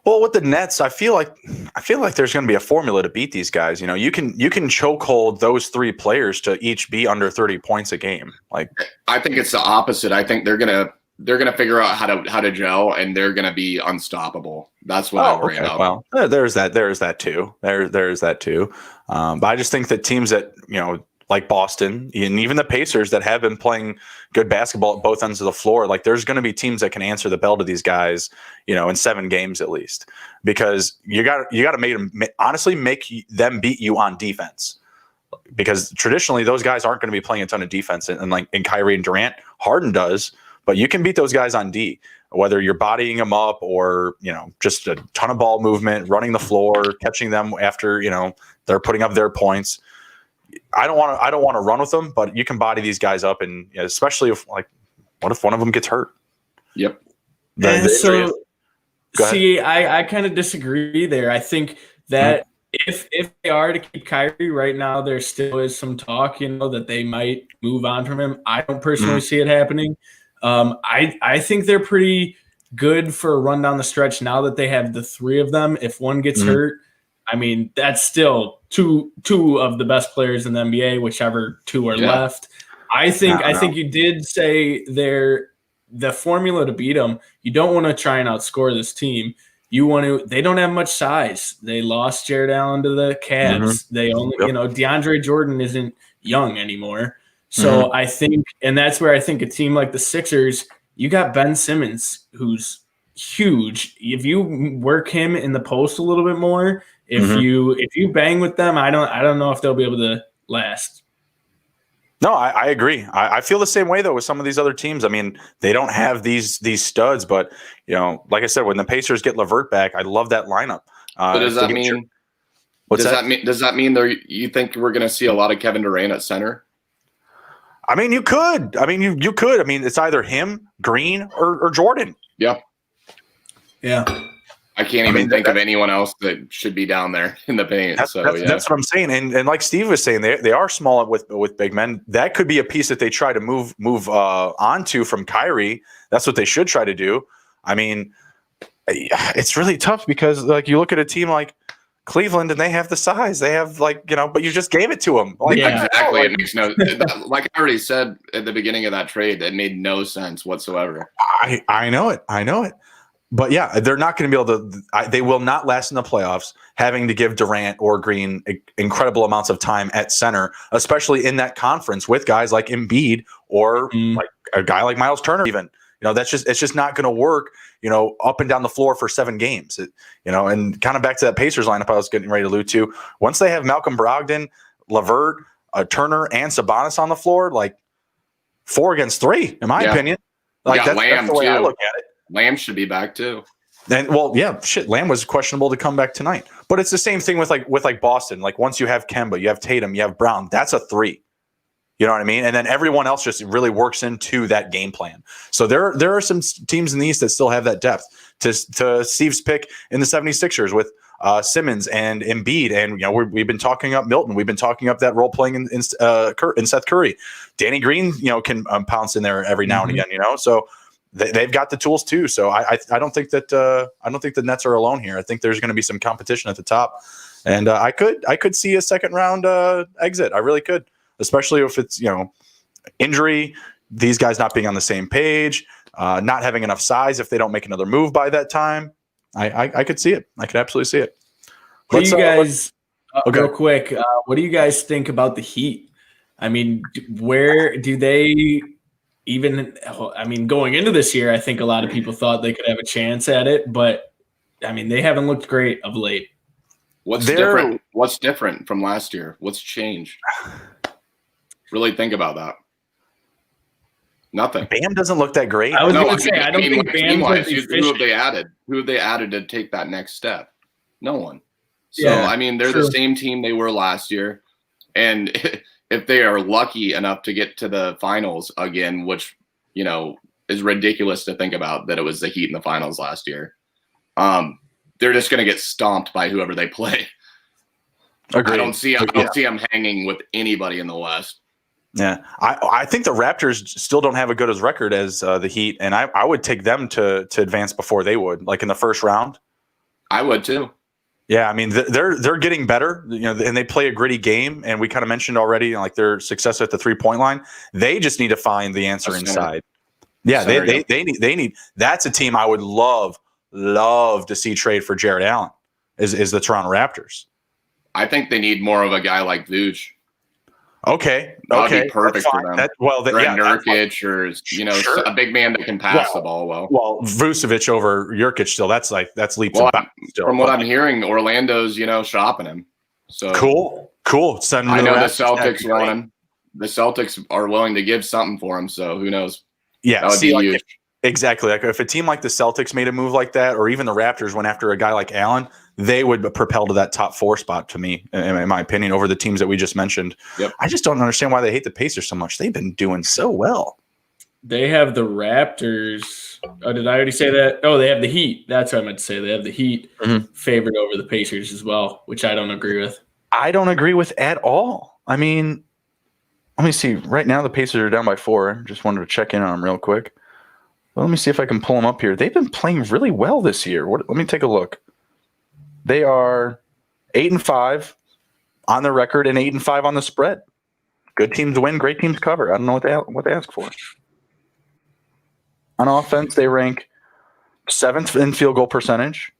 Well, with the Nets, I feel like there's going to be a formula to beat these guys. You can chokehold those three players to each be under 30 points a game. Like, I think it's the opposite. I think they're gonna figure out how to gel, and they're gonna be unstoppable. That's what I worry about. Well, there's that too. There's that too. But I just think that teams that like Boston and even the Pacers that have been playing good basketball at both ends of the floor, like there's going to be teams that can answer the bell to these guys, in 7 games at least, because you got to make them beat you on defense, because traditionally those guys aren't going to be playing a ton of defense, and like in Kyrie and Durant, Harden does, but you can beat those guys on D, whether you're bodying them up or, just a ton of ball movement, running the floor, catching them after, they're putting up their points. I don't want to run with them, but you can body these guys up, and especially if what if one of them gets hurt? Yep. I kind of disagree there. I think that if they are to keep Kyrie right now, there still is some talk, that they might move on from him. I don't personally see it happening. I think they're pretty good for a run down the stretch now that they have the 3 of them. If one gets hurt, I mean, that's still two of the best players in the NBA, whichever 2 are left. I think you did say the formula to beat them. You don't want to try and outscore this team. They don't have much size. They lost Jared Allen to the Cavs. They only, DeAndre Jordan isn't young anymore. So I think, and that's where I think a team like the Sixers, you got Ben Simmons, who's huge. If you work him in the post a little bit more, if you bang with them, I don't know if they'll be able to last. No, I agree. I feel the same way though with some of these other teams. I mean, they don't have these studs, but like I said, when the Pacers get LeVert back, I love that lineup. But does that mean? Does that mean you think we're going to see a lot of Kevin Durant at center? I mean, you could. I mean, you could. I mean, it's either him, Green, or Jordan. Yeah. Yeah. I can't even think of anyone else that should be down there in the paint. That's what I'm saying. And like Steve was saying, they are small with big men. That could be a piece that they try to move onto from Kyrie. That's what they should try to do. I mean, it's really tough because like you look at a team like Cleveland and they have the size. They have but you just gave it to them. Exactly. It makes no like I already said at the beginning of that trade, that made no sense whatsoever. I know it. But yeah, they're not going to be able to. They will not last in the playoffs, having to give Durant or Green incredible amounts of time at center, especially in that conference with guys like Embiid or like a guy like Miles Turner. Even it's just not going to work. Up and down the floor for 7 games. And kind of back to that Pacers lineup I was getting ready to allude to. Once they have Malcolm Brogdon, LeVert, Turner, and Sabonis on the floor, like 4 against 3, in my opinion. Like that's the way I look at it. Lamb should be back too. And Lamb was questionable to come back tonight. But it's the same thing with Boston. Like once you have Kemba, you have Tatum, you have Brown, that's a 3. You know what I mean? And then everyone else just really works into that game plan. So there are some teams in the East that still have that depth. To Steve's pick in the 76ers with Simmons and Embiid, and we've been talking up Milton. We've been talking up that role playing in Seth Curry. Danny Green, can pounce in there every now and again. So they've got the tools too. So I don't think that the Nets are alone here. I think there's going to be some competition at the top, and I could see a second round exit. I really could, especially if it's injury, these guys not being on the same page, not having enough size if they don't make another move by that time. I could see it. I could absolutely see it. What do you guys real quick? What do you guys think about the Heat? I mean, where do they? Going into this year, I think a lot of people thought they could have a chance at it, but I mean, they haven't looked great of late. What's different? What's different from last year? What's changed? Really think about that. Nothing. Bam doesn't look that great. I was going to say, I don't think Bam. Who have they added? Who have they added to take that next step? No one. So they're the same team they were last year, and if they are lucky enough to get to the finals again, which, is ridiculous to think about that it was the Heat in the finals last year, they're just going to get stomped by whoever they play. Agreed. I don't see him hanging with anybody in the West. Yeah, I think the Raptors still don't have a good as record as the Heat, and I would take them to advance before they would, like in the first round. I would too. Yeah, I mean they're getting better, and they play a gritty game. And we kind of mentioned already, like their success at the 3-point line. They just need to find the answer inside. Yeah, they need. That's a team I would love to see trade for Jared Allen. Is the Toronto Raptors? I think they need more of a guy like Vooch. Okay, that'd be perfect for them. Nurkic, or sure. A big man that can pass the ball well. Well, Vucevic over Nurkic still. That's leaps and bounds. From what I'm hearing, Orlando's shopping him. So cool. Send him I know the Celtics want him. The Celtics are willing to give something for him. So who knows? Yeah, that would be huge. Exactly. Like if a team like the Celtics made a move like that, or even the Raptors went after a guy like Allen, they would propel to that top 4 spot to me, in my opinion, over the teams that we just mentioned. Yep. I just don't understand why they hate the Pacers so much. They've been doing so well. They have the Raptors. Oh, did I already say that? Oh, they have the Heat. That's what I meant to say. They have the Heat favored over the Pacers as well, which I don't agree with. I don't agree with at all. I mean, let me see. Right now, the Pacers are down by 4. Just wanted to check in on them real quick. Well, let me see if I can pull them up here. They've been playing really well this year. Let me take a look. They are 8-5 on the record and 8-5 on the spread. Good teams win, great teams cover. I don't know what they ask for. On offense, they rank 7th in field goal percentage,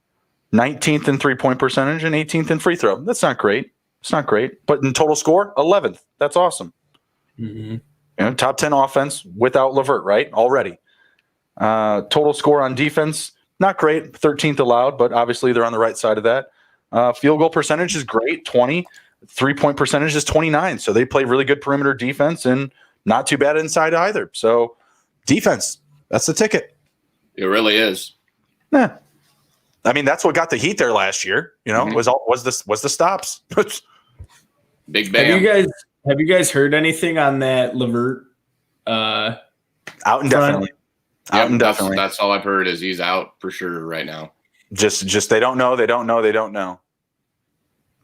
19th in 3-point percentage, and 18th in free throw. That's not great. It's not great. But in total score, 11th. That's awesome. Mm-hmm. Top 10 offense without LeVert, right? Already. Total score on defense, not great. 13th allowed, but obviously they're on the right side of that. Field goal percentage is great, 20. 3-point percentage is 29. So they play really good perimeter defense and not too bad inside either. So defense, that's the ticket. It really is. Yeah. I mean, that's what got the Heat there last year. Was the stops. Big Bam. Have you guys heard anything on that LeVert? Out indefinitely. Out indefinitely. That's all I've heard is he's out for sure right now. Just they don't know.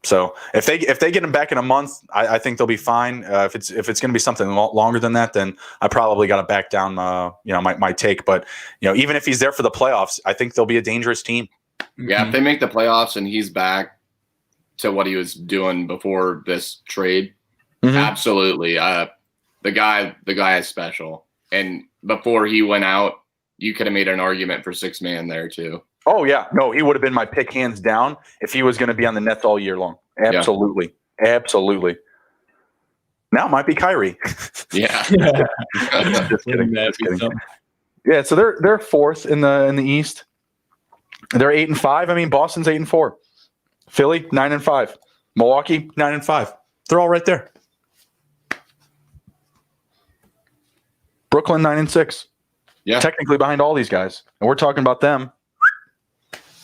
So if they get him back in a month, I think they'll be fine. If it's going to be something longer than that, then I probably got to back down my take. But even if he's there for the playoffs, I think they'll be a dangerous team. Yeah, if they make the playoffs and he's back to what he was doing before this trade, absolutely. The guy is special. And before he went out, you could have made an argument for 6-man there too. Oh, yeah. No, he would have been my pick hands down if he was going to be on the Nets all year long. Absolutely. Yeah. Absolutely. Now it might be Kyrie. Yeah. Just kidding. Yeah, so they're 4th in the East. They're 8-5. I mean, Boston's 8-4. Philly, 9-5. Milwaukee, 9-5. They're all right there. Brooklyn, 9-6. Yeah. Technically behind all these guys. And we're talking about them.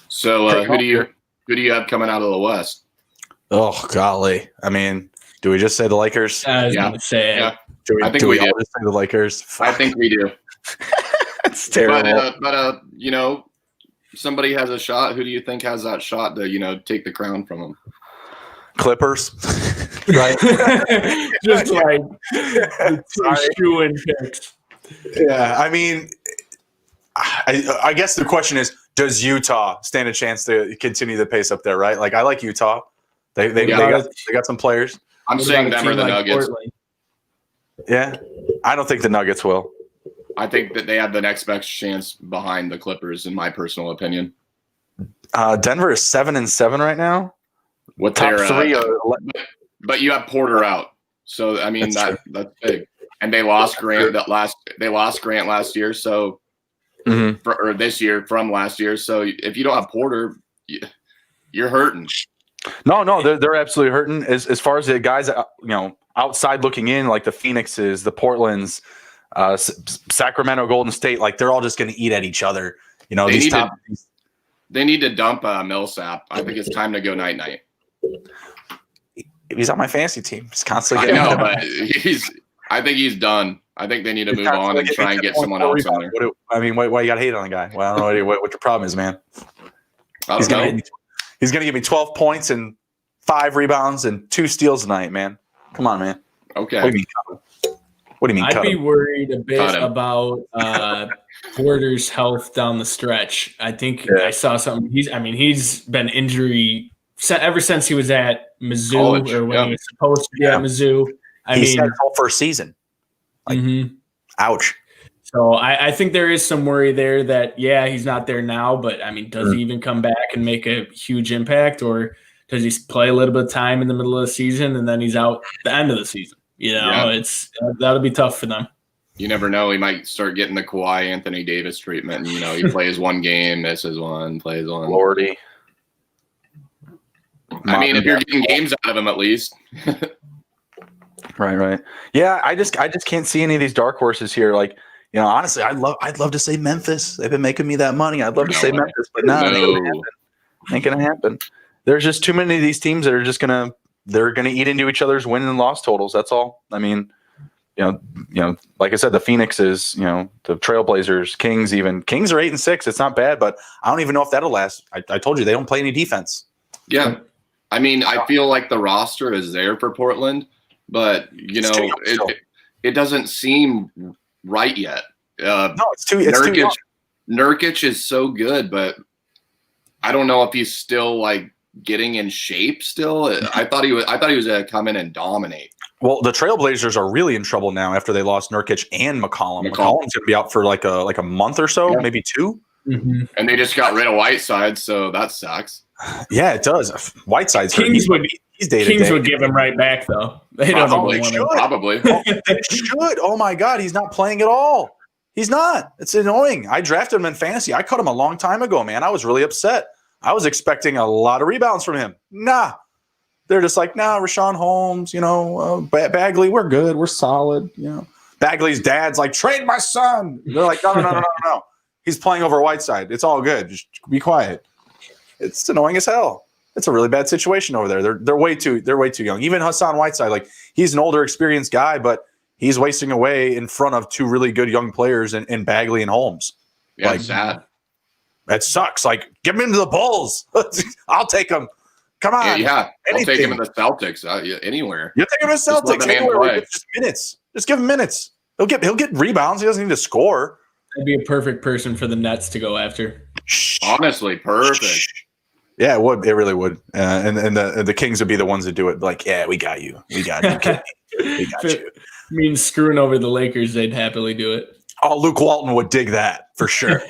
So who do you have coming out of the West? Oh, golly. I mean, do we just say the Lakers? I was going to say it. Yeah. Do we all just say the Lakers? I think we do. It's terrible. But somebody has a shot. Who do you think has that shot to, take the crown from them? Clippers. Right. Just like shoe-in picks. Yeah, I mean, I guess the question is, does Utah stand a chance to continue the pace up there, right? Like, I like Utah. They got some players. I'm saying them or the Nuggets. Portland? Yeah, I don't think the Nuggets will. I think that they have the next best chance behind the Clippers, in my personal opinion. Denver is 7-7 right now. What top three? But you have Porter out, so I mean that's big. And they lost Grant last year, so or this year from last year. So if you don't have Porter, you're hurting. No, they're absolutely hurting. As far as the guys, outside looking in, like the Phoenixes, the Portlands, Sacramento, Golden State, like they're all just going to eat at each other. They need to dump Millsap. I think it's time to go night-night. He's on my fantasy team. He's constantly. I know, but I think he's done. I think they need to move on and try and get someone else on there. I mean, why you got to hate on the guy? Well, I don't know what your problem is, man. He's going to give me 12 points and 5 rebounds and 2 steals tonight, man. Come on, man. Okay. What do you mean cut him? What do you mean I'd cut be him? worried a bit about Porter's health down the stretch. I think I saw something. He's been injury ever since he was at Mizzou College, or when he was supposed to be at Mizzou. He said his whole first season. Like, ouch. So I think there is some worry there that, he's not there now, but I mean, does he even come back and make a huge impact, or does he play a little bit of time in the middle of the season and then he's out the end of the season? That'll be tough for them. You never know. He might start getting the Kawhi Anthony Davis treatment. He plays one game, misses one, plays one. Lordy. I mean, if you're getting games out of him, at least. Right. Yeah, I just can't see any of these dark horses here. Like, honestly, I'd love to say Memphis. They've been making me that money. I'd love to say Memphis, but no. Ain't gonna happen. There's just too many of these teams that are just gonna eat into each other's win and loss totals. That's all. I mean, like I said, the Phoenixes, the Trailblazers, Kings, even Kings are 8-6. It's not bad, but I don't even know if that'll last. I told you they don't play any defense. Yeah, I mean, I feel like the roster is there for Portland, but it doesn't seem right yet. No, it's too young. Nurkic is so good, but I don't know if he's still like getting in shape still. I thought he was going to come in and dominate. Well, the Trailblazers are really in trouble now after they lost Nurkic and McCollum. McCollum's going to be out for like a month or so, maybe 2. Mm-hmm. And they just got rid of Whiteside, so that sucks. Yeah, it does. Whiteside's Kings would give him right back though. They don't probably. They should. Oh my God, he's not playing at all. He's not. It's annoying. I drafted him in fantasy. I cut him a long time ago, man. I was really upset. I was expecting a lot of rebounds from him. Nah. They're just like, Rashawn Holmes, Bagley, we're good. We're solid. Bagley's dad's like, trade my son. They're like, no. He's playing over Whiteside. It's all good. Just be quiet. It's annoying as hell. It's a really bad situation over there. They're way too young. Even Hassan Whiteside, like, he's an older, experienced guy, but he's wasting away in front of 2 really good young players in Bagley and Holmes. Yeah, like, sad. That sucks. Like, give him into the Bulls. I'll take him. Come on. Yeah. I'll take him in the Celtics anywhere. You'll take him in the Celtics anywhere. Just minutes. Just give him minutes. He'll get rebounds. He doesn't need to score. That'd be a perfect person for the Nets to go after. Honestly, perfect. Yeah, it would. It really would. And the Kings would be the ones that do it. Like, yeah, we got you. We got you. We got you. Means screwing over the Lakers, they'd happily do it. Oh, Luke Walton would dig that for sure.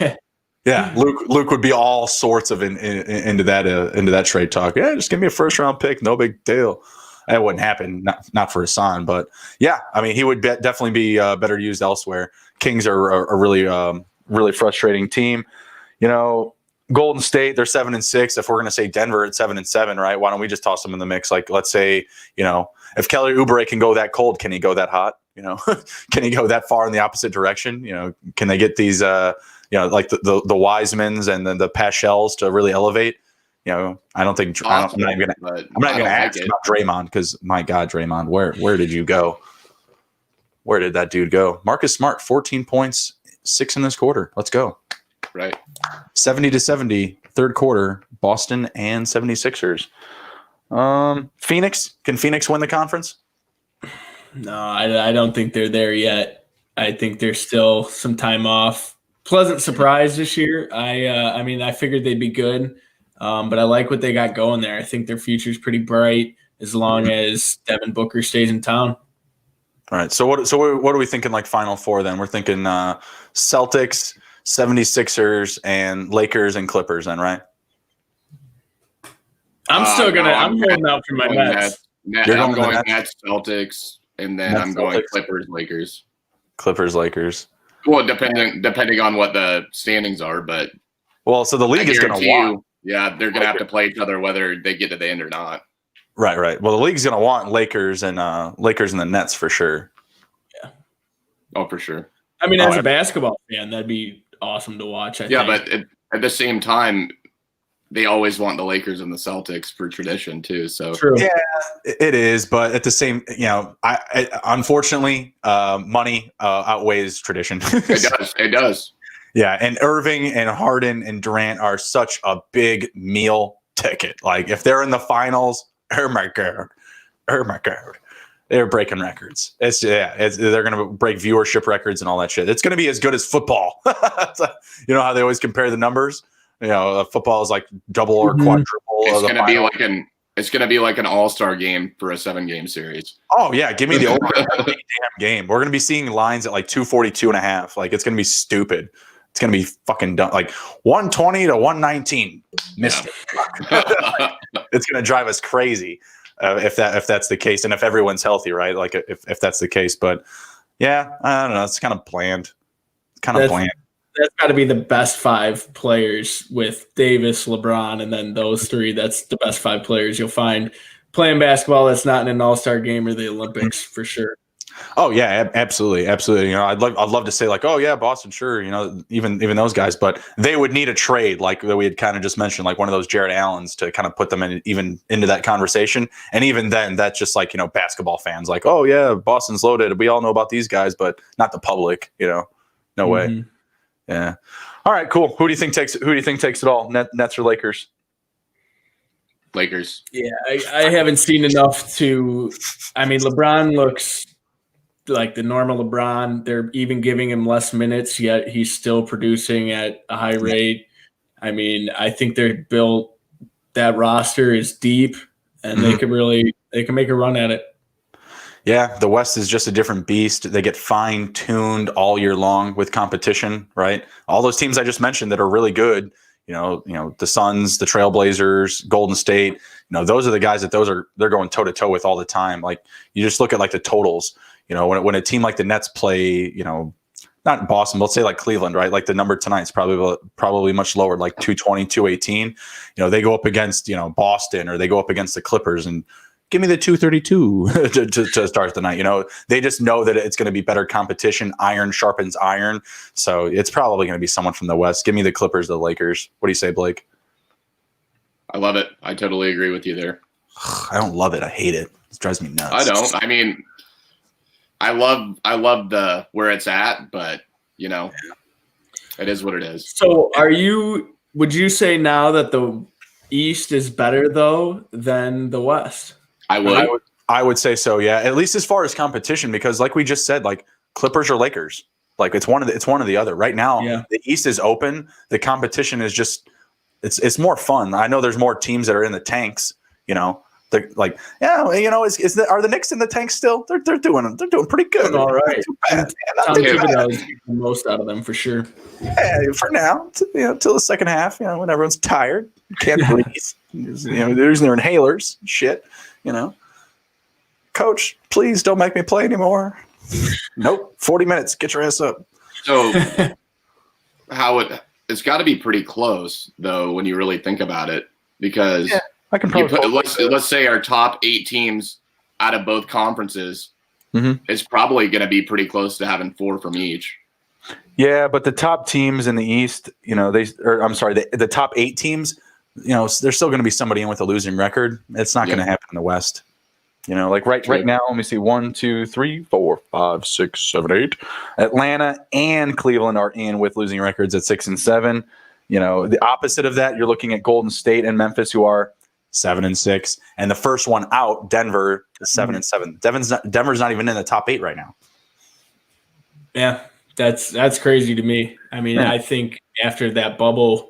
Yeah, Luke would be all sorts of into that trade talk. Yeah, just give me a first round pick, no big deal. That wouldn't happen, not for Hassan, but yeah, I mean, he would definitely be better used elsewhere. Kings are a really frustrating team. Golden State, they're 7-6. If we're going to say Denver at 7-7, right? Why don't we just toss them in the mix? Like, let's say, if Kelly Oubre can go that cold, can he go that hot? Can he go that far in the opposite direction? Can they get these, like the Wisemans and the Paschels to really elevate? I don't think I'm not even going to ask about Draymond because, my God, Draymond, where did you go? Where did that dude go? Marcus Smart, 14 points, 6 in this quarter. Let's go. Right. 70-70, third quarter, Boston and 76ers. Phoenix, can Phoenix win the conference? No, I don't think they're there yet. I think there's still some time off. Pleasant surprise this year. I figured they'd be good, but I like what they got going there. I think their future's pretty bright as long as Devin Booker stays in town. All right. So what are we thinking, like, Final Four then? We're thinking Celtics, 76ers, and Lakers and Clippers then, right? I'm holding out for my Nets. I'm going Nets, Celtics, and then I'm going Clippers, Lakers. Clippers, Lakers. Well, depending on what the standings are, but so the league is going to want. Yeah, they're going to have to play each other whether they get to the end or not. Right. Well, the league's going to want Lakers and the Nets for sure. Yeah. Oh, for sure. I mean, as a basketball fan, that'd be awesome to watch. I think. But at the same time, they always want the Lakers and the Celtics for tradition too. So true. Yeah, it is. But at the same, unfortunately, money outweighs tradition. It does. Yeah, and Irving and Harden and Durant are such a big meal ticket. Like, if they're in the finals, Oh my god. They're breaking records. They're going to break viewership records and all that shit. It's going to be as good as football. You know how they always compare the numbers? Football is like double or quadruple. It's going to be like it's going to be like an all-star game for a 7-game series. Oh yeah, give me the over damn game. We're going to be seeing lines at like 242.5. Like it's going to be stupid. It's going to be fucking dumb. Like 120 to 119. Missed it. It's going to drive us crazy if that's the case, and if everyone's healthy, right? Like if that's the case. But yeah, I don't know. It's kind of bland. That's got to be the best 5 players with Davis, LeBron, and then those 3. That's the best 5 players you'll find playing basketball that's not in an all-star game or the Olympics for sure. Oh yeah, absolutely. I'd love to say like, oh yeah, Boston, sure. Even those guys, but they would need a trade like that we had kind of just mentioned, like one of those Jared Allens to kind of put them into that conversation. And even then, that's just like basketball fans like, oh yeah, Boston's loaded. We all know about these guys, but not the public. No way. Yeah. All right, cool. Who do you think takes it all? Nets or Lakers? Lakers. Yeah, I haven't seen enough to. I mean, LeBron looks like the normal LeBron. They're even giving him less minutes, yet he's still producing at a high rate. I mean, I think they're built. That roster is deep, and they can make a run at it. Yeah, the West is just a different beast. They get fine-tuned all year long with competition, right? All those teams I just mentioned that are really good, the Suns, the Trailblazers, Golden State, those are the guys that they're going toe-to-toe with all the time. Like you just look at like the totals, when a team like the Nets play, not Boston, let's say like Cleveland, right? Like the number tonight is probably much lower, like 220, 218. They go up against, Boston, or they go up against the Clippers and give me the 232 to start the night. They just know that it's going to be better competition. Iron sharpens iron. So it's probably going to be someone from the West. Give me the Clippers, the Lakers. What do you say, Blake? I love it. I totally agree with you there. I don't love it. I hate it. It drives me nuts. I don't. I mean, I love the where it's at, but it is what it is. So would you say now that the East is better though than the West? I would say so, yeah. At least as far as competition, because like we just said, like Clippers or Lakers, like it's one or the other. Right now, The East is open. The competition is just it's more fun. I know there's more teams that are in the tanks. They're like, are the Knicks in the tanks still? They're doing pretty good. All right, most out of them for sure. Yeah, for now, till the second half. When everyone's tired, can't breathe. They're using their inhalers. Shit. Coach, please don't make me play anymore. Nope. 40 minutes. Get your ass up. So it's got to be pretty close though, when you really think about it, because I can probably let's say our top 8 teams out of both conferences is probably going to be pretty close to having 4 from each. Yeah. But the top teams in the East, the top 8 teams, there's still going to be somebody in with a losing record. It's not going to happen in the West. Like right now, let me see, 1, 2, 3, 4, 5, 6, 7, 8. Atlanta and Cleveland are in with losing records at 6 and 7. The opposite of that, you're looking at Golden State and Memphis, who are 7 and 6, and the first one out, Denver, is 7 and 7. Denver's not even in the top 8 right now. Yeah, that's crazy to me. I mean, I think after that bubble.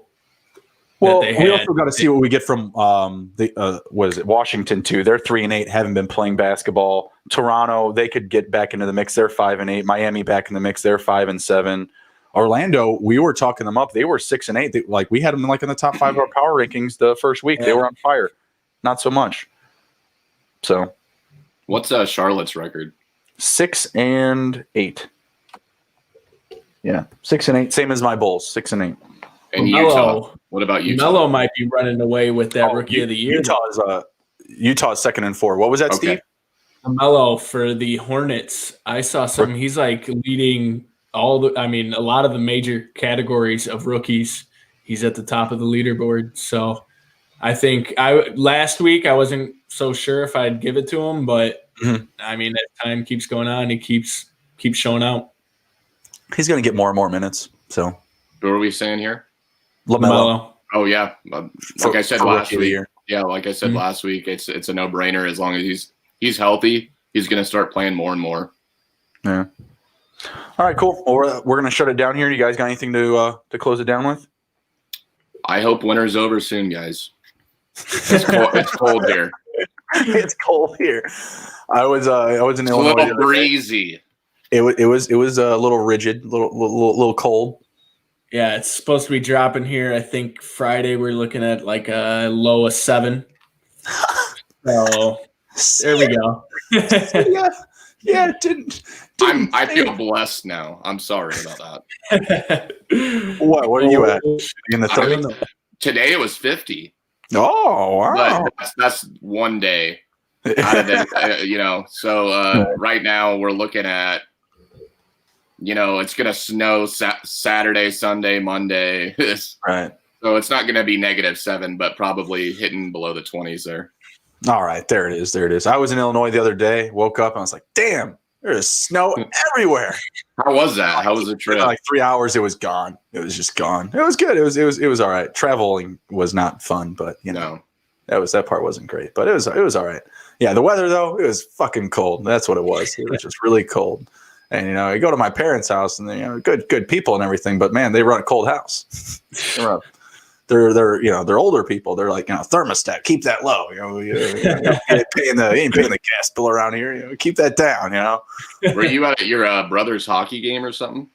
Well, we also got to see what we get from Washington too. They're 3 and 8, haven't been playing basketball. Toronto, they could get back into the mix. They're 5 and 8. Miami back in the mix. They're 5 and 7. Orlando, we were talking them up. They were 6 and 8. We had them like in the top 5 of our power rankings the first week. They were on fire. Not so much. So, what's Charlotte's record? 6 and 8. Yeah, 6 and 8. Same as my Bulls. 6 and 8. And Utah. What about Utah? Melo might be running away with that Rookie of the Year. Utah's 2nd and 4. What was that, Steve? Melo for the Hornets. I saw something. He's like leading a lot of the major categories of rookies. He's at the top of the leaderboard. So I think last week I wasn't so sure if I'd give it to him, but I mean, as time keeps going on, he keeps showing out. He's going to get more and more minutes. So what are we saying here? LaMelo. Oh yeah, like I said last week. Yeah, like I said last week, it's a no-brainer. As long as he's healthy, he's going to start playing more and more. Yeah. All right, cool. Well, we're going to shut it down here. You guys got anything to close it down with? I hope winter's over soon, guys. It's cold here. It's cold here. I was in Illinois. A little breezy. It was a little rigid, little cold. Yeah, it's supposed to be dropping here. I think Friday we're looking at like a low of 7. So there we go. Yeah, it didn't I feel blessed now. I'm sorry about that. What are you at? In the 30s? Today it was 50. Oh, wow. But that's one day out of it, So right now we're looking at, it's going to snow Saturday, Sunday, Monday. Right. So it's not going to be -7, but probably hitting below the 20s there. All right, there it is. I was in Illinois the other day, woke up, and I was like, damn, there's snow everywhere. How was that? How was the trip? Like 3 hours, it was gone. It was just gone. It was good. It was all right. Traveling was not fun, but that part wasn't great. But it was all right. Yeah, the weather though, it was fucking cold. That's what it was. It was just really cold. And I go to my parents' house, and they're good people and everything, but man, they run a cold house. They're older people. They're like, thermostat, keep that low. You ain't paying the gas bill around here. Keep that down. Were you at your brother's hockey game or something?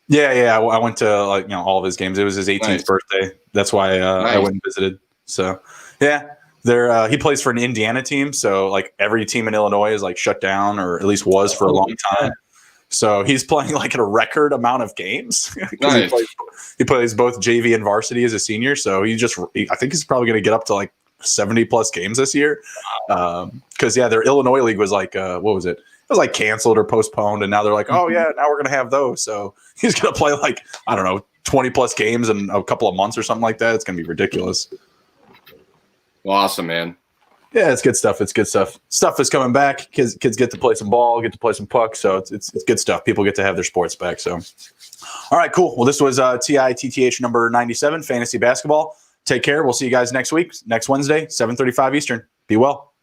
Yeah. I went to all of his games. It was his 18th birthday. That's why I went and visited. So yeah, he plays for an Indiana team. So like every team in Illinois is like shut down, or at least was for a long time. So he's playing like a record amount of games. Nice. He plays both JV and varsity as a senior. So I think he's probably going to get up to like 70 plus games this year. Because their Illinois league was like, what was it? It was like canceled or postponed. And now they're like, oh yeah, now we're going to have those. So he's going to play like, I don't know, 20 plus games in a couple of months or something like that. It's going to be ridiculous. Well, awesome, man. Yeah, it's good stuff. Stuff is coming back. Kids get to play some ball, get to play some puck. So it's good stuff. People get to have their sports back. So, all right, cool. Well, this was TITTH number 97, Fantasy Basketball. Take care. We'll see you guys next week, next Wednesday, 7:35 Eastern. Be well.